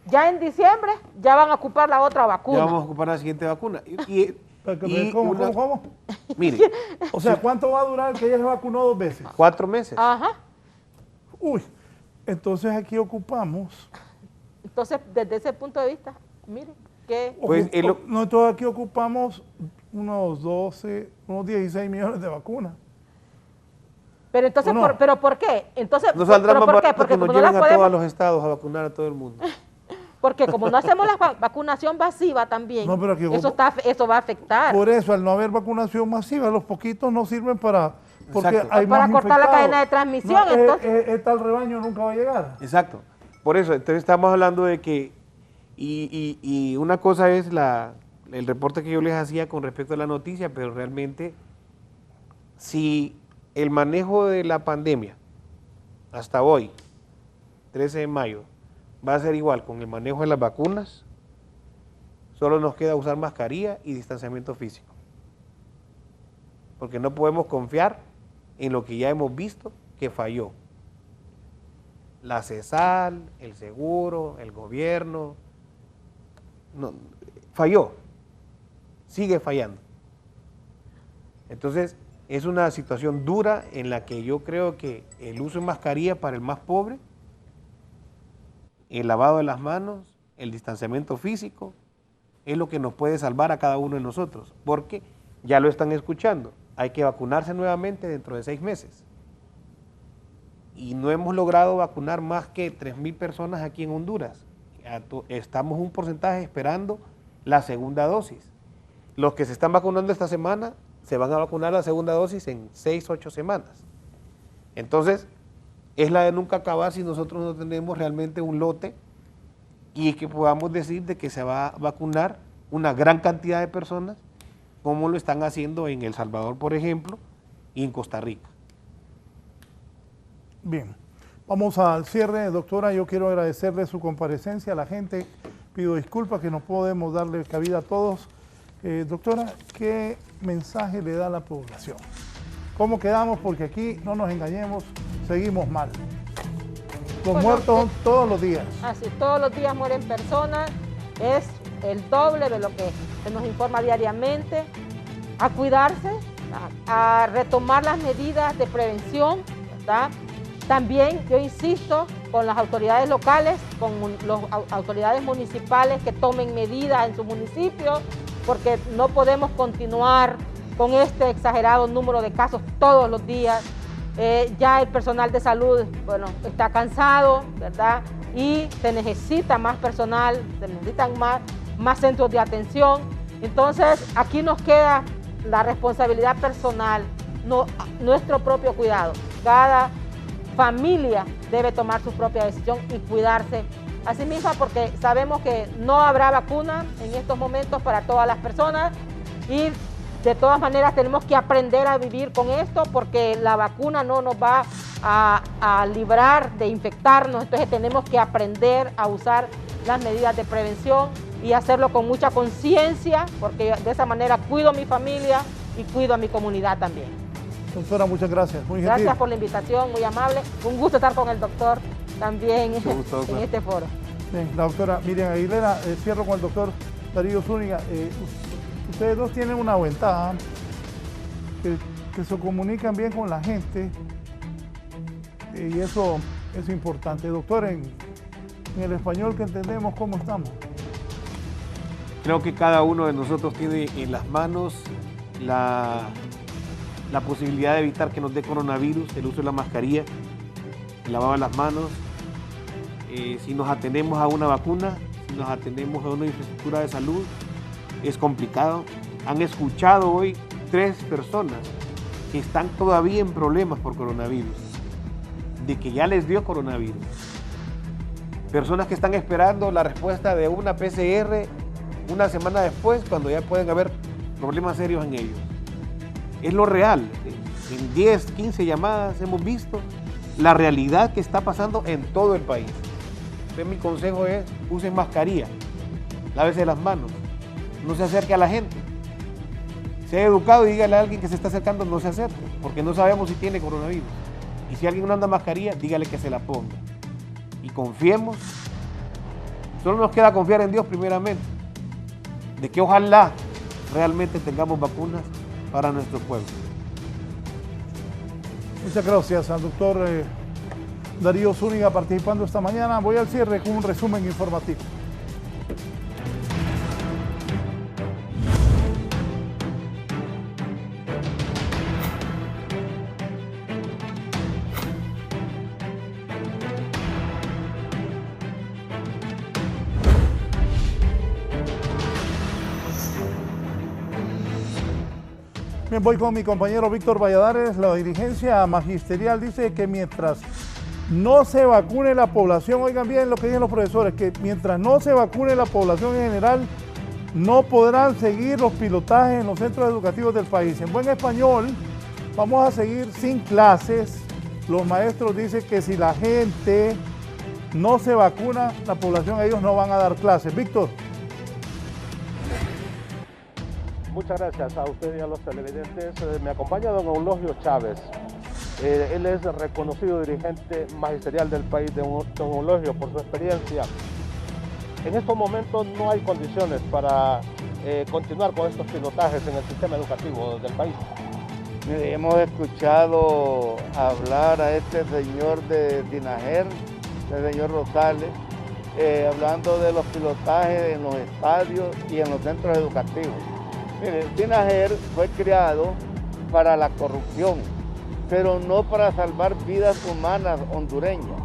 Ya en diciembre ya van a ocupar la otra vacuna. Ya vamos a ocupar la siguiente vacuna. ¿Cómo? Mire. O sea, ¿cuánto va a durar que ella se vacunó 2 veces? 4 meses. Ajá. Uy, entonces aquí ocupamos. Entonces, desde ese punto de vista, miren, que... Pues, nosotros aquí ocupamos unos 16 millones de vacunas. Pero entonces, no? ¿pero por qué? Entonces, no saldrá más barato porque que nos como lleven no a podemos, todos los estados a vacunar a todo el mundo. Porque como no hacemos la vacunación masiva también, No, pero aquí eso va a afectar. Por eso, al no haber vacunación masiva, los poquitos no sirven para... Porque Exacto. hay Para más cortar la infectados. cadena de transmisión, No, entonces... tal rebaño nunca va a llegar. Exacto. Por eso, entonces estamos hablando de que... Y una cosa es el reporte que yo les hacía con respecto a la noticia, pero realmente, si el manejo de la pandemia hasta hoy, 13 de mayo, va a ser igual con el manejo de las vacunas, solo nos queda usar mascarilla y distanciamiento físico. Porque no podemos confiar en lo que ya hemos visto que falló. La CESAL, el seguro, el gobierno, no, falló, sigue fallando. Entonces, es una situación dura en la que yo creo que el uso de mascarilla para el más pobre, el lavado de las manos, el distanciamiento físico, es lo que nos puede salvar a cada uno de nosotros, porque ya lo están escuchando, hay que vacunarse nuevamente dentro de 6 meses. Y no hemos logrado vacunar más que 3,000 personas aquí en Honduras. Estamos un porcentaje esperando la segunda dosis. Los que se están vacunando esta semana se van a vacunar la segunda dosis en 6, 8 semanas. Entonces, es la de nunca acabar si nosotros no tenemos realmente un lote y que podamos decir de que se va a vacunar una gran cantidad de personas, como lo están haciendo en El Salvador, por ejemplo, y en Costa Rica. Bien, vamos al cierre. Doctora, yo quiero agradecerle su comparecencia a la gente. Pido disculpas que no podemos darle cabida a todos. Doctora, ¿qué mensaje le da a la población? ¿Cómo quedamos? Porque aquí, no nos engañemos, seguimos mal. Los muertos son todos los días. Así, todos los días mueren personas, es el doble de lo que se nos informa diariamente. A cuidarse, a retomar las medidas de prevención, ¿verdad? También yo insisto con las autoridades locales, con las autoridades municipales que tomen medidas en sus municipios, porque no podemos continuar con este exagerado número de casos todos los días. Ya el personal de salud, bueno, está cansado, ¿verdad? Y se necesita más personal, se necesitan más centros de atención. Entonces, aquí nos queda la responsabilidad personal, nuestro propio cuidado. Cada familia debe tomar su propia decisión y cuidarse a sí misma, porque sabemos que no habrá vacuna en estos momentos para todas las personas y de todas maneras tenemos que aprender a vivir con esto, porque la vacuna no nos va a librar de infectarnos. Entonces tenemos que aprender a usar las medidas de prevención y hacerlo con mucha conciencia, porque de esa manera cuido a mi familia y cuido a mi comunidad también. Doctora, muchas gracias. Muy Gracias gentil. por la invitación, muy amable. Un gusto estar con el doctor también en este foro. Bien, la doctora Miriam Aguilera, cierro con el doctor Darío Zúñiga. Ustedes dos tienen una ventaja, que se comunican bien con la gente, y eso es importante. Doctor, en el español que entendemos, ¿cómo estamos? Creo que cada uno de nosotros tiene en las manos la posibilidad de evitar que nos dé coronavirus, el uso de la mascarilla, el lavado de las manos. Si nos atenemos a una vacuna, si nos atenemos a una infraestructura de salud, es complicado. Han escuchado hoy 3 personas que están todavía en problemas por coronavirus, de que ya les dio coronavirus. Personas que están esperando la respuesta de una PCR una semana después, cuando ya pueden haber problemas serios en ellos. Es lo real. En 10, 15 llamadas hemos visto la realidad que está pasando en todo el país. Entonces, mi consejo es, usen mascarilla, lávese las manos, no se acerque a la gente. Sea educado y dígale a alguien que se está acercando no se acerque, porque no sabemos si tiene coronavirus. Y si alguien no anda mascarilla, dígale que se la ponga. Y confiemos, solo nos queda confiar en Dios primeramente, de que ojalá realmente tengamos vacunas para nuestro pueblo. Muchas gracias al doctor Darío Zúñiga participando esta mañana. Voy al cierre con un resumen informativo. Bien, voy con mi compañero Víctor Valladares. La dirigencia magisterial dice que mientras no se vacune la población, oigan bien lo que dicen los profesores, que mientras no se vacune la población en general, no podrán seguir los pilotajes en los centros educativos del país. En buen español, vamos a seguir sin clases. Los maestros dicen que si la gente no se vacuna, la población, ellos no van a dar clases. Víctor. Muchas gracias a usted y a los televidentes. Me acompaña don Eulogio Chávez. Él es reconocido dirigente magisterial del país. Don Eulogio, por su experiencia, en estos momentos no hay condiciones para continuar con estos pilotajes en el sistema educativo del país. Hemos escuchado hablar a este señor de Dinaher, el señor Rosales, hablando de los pilotajes en los estadios y en los centros educativos. Mire, Dinaher fue creado para la corrupción, pero no para salvar vidas humanas hondureñas.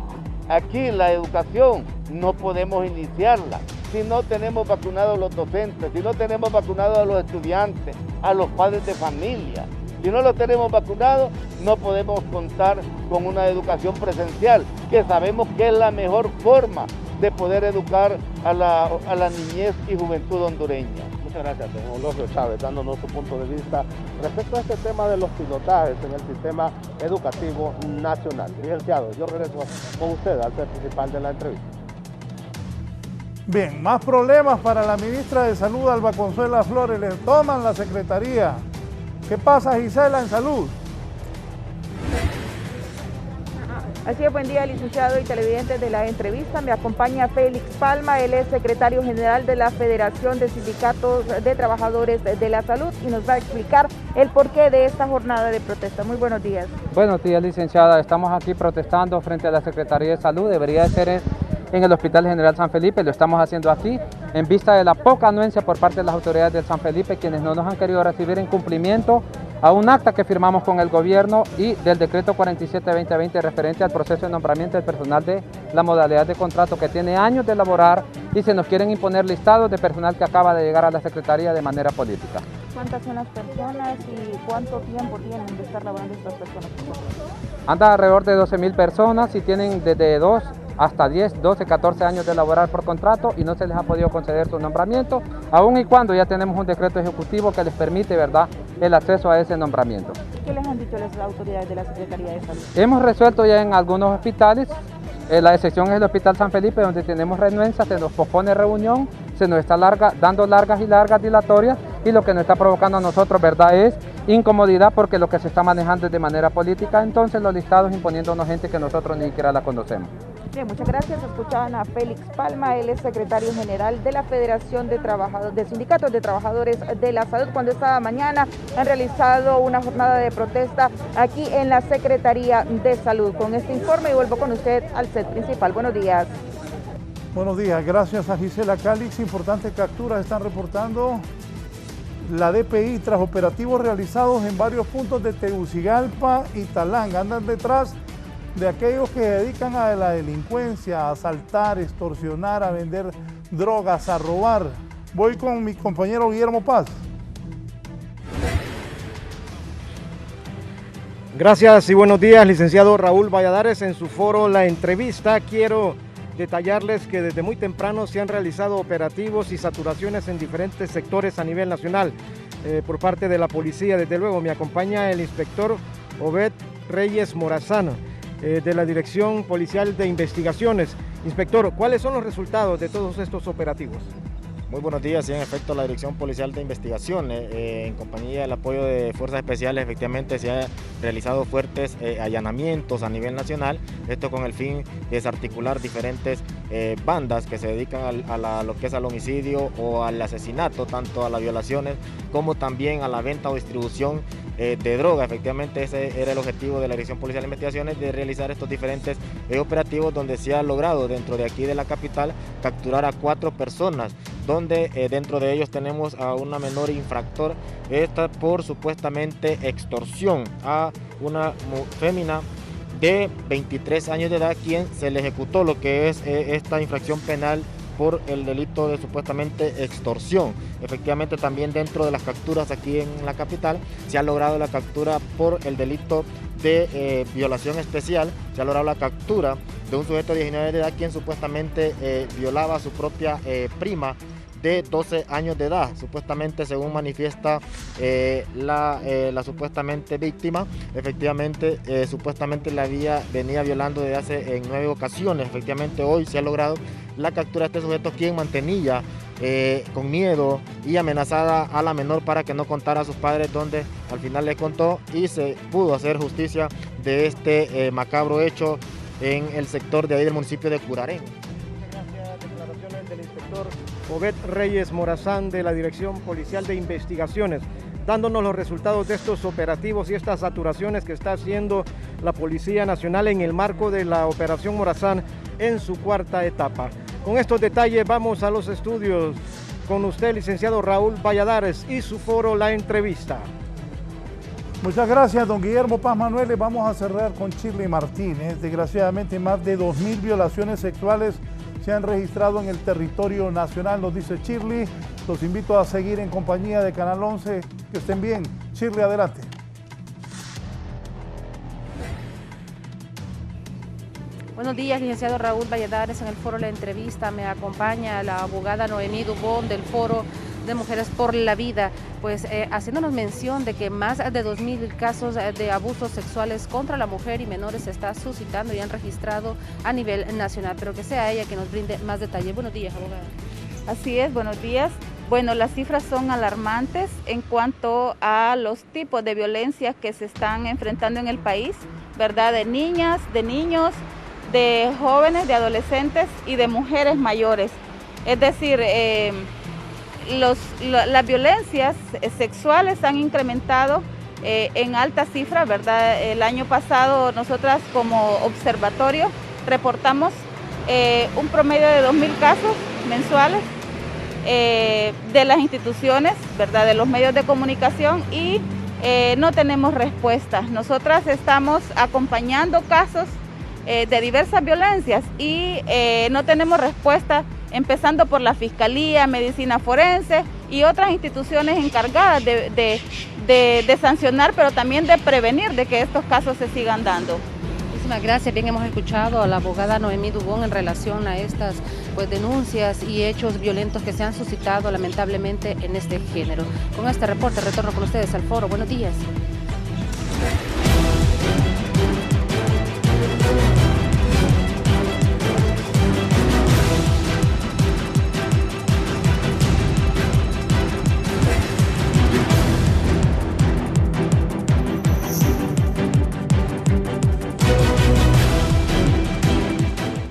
Aquí la educación no podemos iniciarla si no tenemos vacunados a los docentes, si no tenemos vacunados a los estudiantes, a los padres de familia. Si no los tenemos vacunados, no podemos contar con una educación presencial, que sabemos que es la mejor forma de poder educar a la niñez y juventud hondureña. Muchas gracias, don Eulogio Chávez, dándonos su punto de vista respecto a este tema de los pilotajes en el sistema educativo nacional. Licenciado, yo regreso con usted al ser principal de la entrevista. Bien, más problemas para la ministra de Salud, Alba Consuela Flores. Le toman la secretaría. ¿Qué pasa, Gisela, en salud? Así es, buen día, licenciado y televidentes de la entrevista. Me acompaña Félix Palma, él es secretario general de la Federación de Sindicatos de Trabajadores de la Salud y nos va a explicar el porqué de esta jornada de protesta. Muy buenos días. Buenos días, licenciada. Estamos aquí protestando frente a la Secretaría de Salud. Debería de ser en el Hospital General San Felipe, lo estamos haciendo aquí, en vista de la poca anuencia por parte de las autoridades del San Felipe, quienes no nos han querido recibir en cumplimiento a un acta que firmamos con el gobierno y del decreto 47-2020 referente al proceso de nombramiento del personal de la modalidad de contrato que tiene años de elaborar y se nos quieren imponer listados de personal que acaba de llegar a la Secretaría de manera política. ¿Cuántas son las personas y cuánto tiempo tienen de estar laborando estas personas? Anda alrededor de 12.000 personas y tienen desde 2 hasta 10, 12, 14 años de laborar por contrato y no se les ha podido conceder su nombramiento, aun y cuando ya tenemos un decreto ejecutivo que les permite, ¿verdad?, el acceso a ese nombramiento. ¿Qué les han dicho las autoridades de la Secretaría de Salud? Hemos resuelto ya en algunos hospitales, la excepción es el Hospital San Felipe, donde tenemos renuencia, se nos pospone reunión, se nos está dando largas dilatorias y lo que nos está provocando a nosotros, ¿verdad?, es incomodidad porque lo que se está manejando es de manera política, entonces los listados imponiéndonos gente que nosotros ni siquiera la conocemos. Bien, muchas gracias. Escuchaban a Félix Palma, él es secretario general de la Federación de Sindicatos de Trabajadores de la Salud. Cuando esta mañana han realizado una jornada de protesta aquí en la Secretaría de Salud. Con este informe y vuelvo con usted al set principal. Buenos días. Buenos días, gracias a Gisela Calix. Importantes capturas están reportando la DPI tras operativos realizados en varios puntos de Tegucigalpa y Talanga. Andan detrás de aquellos que se dedican a la delincuencia, a asaltar, extorsionar, a vender drogas, a robar. Voy con mi compañero Guillermo Paz. Gracias y buenos días, licenciado Raúl Valladares. En su foro La Entrevista quiero detallarles que desde muy temprano se han realizado operativos y saturaciones en diferentes sectores a nivel nacional por parte de la policía. Desde luego me acompaña el inspector Obed Reyes Morazán de la Dirección Policial de Investigaciones. Inspector, ¿cuáles son los resultados de todos estos operativos? Muy buenos días, y en efecto la Dirección Policial de Investigaciones, en compañía del apoyo de Fuerzas Especiales, efectivamente se han realizado fuertes allanamientos a nivel nacional, esto con el fin de desarticular diferentes bandas que se dedican a lo que es al homicidio o al asesinato, tanto a las violaciones como también a la venta o distribución de droga. Efectivamente ese era el objetivo de la Dirección Policial de Investigaciones, de realizar estos diferentes operativos donde se ha logrado dentro de aquí de la capital capturar a 4 personas, donde dentro de ellos tenemos a una menor infractor, esta por supuestamente extorsión a una fémina de 23 años de edad, quien se le ejecutó lo que es esta infracción penal por el delito de supuestamente extorsión. Efectivamente también dentro de las capturas aquí en la capital se ha logrado la captura por el delito de violación especial, se ha logrado la captura de un sujeto de 19 de edad quien supuestamente violaba a su propia prima de 12 años de edad, supuestamente según manifiesta la supuestamente víctima. Efectivamente supuestamente la venía violando desde hace en 9 ocasiones. Efectivamente hoy se ha logrado la captura de este sujeto, quien mantenía con miedo y amenazada a la menor para que no contara a sus padres, donde al final le contó y se pudo hacer justicia de este macabro hecho en el sector de ahí del municipio de Curarén. Del inspector Obed Reyes Morazán de la Dirección Policial de Investigaciones, dándonos los resultados de estos operativos y estas saturaciones que está haciendo la Policía Nacional en el marco de la Operación Morazán en su 4ª etapa. Con estos detalles vamos a los estudios con usted, licenciado Raúl Valladares, y su foro La Entrevista. Muchas gracias, don Guillermo Paz Manuel. Vamos a cerrar con Shirley Martínez. Desgraciadamente más de 2.000 violaciones sexuales se han registrado en el territorio nacional, nos dice Shirley. Los invito a seguir en compañía de Canal 11. Que estén bien. Shirley, adelante. Buenos días, licenciado Raúl Valladares. En el foro La Entrevista me acompaña la abogada Noemí Dubón del Foro de Mujeres por la Vida, pues haciéndonos mención de que más de 2.000 casos de abusos sexuales contra la mujer y menores se está suscitando y han registrado a nivel nacional, pero que sea ella que nos brinde más detalles. Buenos días, abogada. Así es, buenos días. Bueno, las cifras son alarmantes en cuanto a los tipos de violencia que se están enfrentando en el país, ¿verdad? De niñas, de niños, de jóvenes, de adolescentes y de mujeres mayores. Es decir, las violencias sexuales han incrementado en alta cifra, ¿verdad? El año pasado nosotras como observatorio reportamos un promedio de 2.000 casos mensuales de las instituciones, ¿verdad? De los medios de comunicación, y no tenemos respuestas. Nosotras estamos acompañando casos de diversas violencias y no tenemos respuesta, empezando por la Fiscalía, Medicina Forense y otras instituciones encargadas de sancionar, pero también de prevenir de que estos casos se sigan dando. Muchísimas gracias. Bien, hemos escuchado a la abogada Noemí Dubón en relación a estas denuncias y hechos violentos que se han suscitado lamentablemente en este género. Con este reporte retorno con ustedes al foro. Buenos días.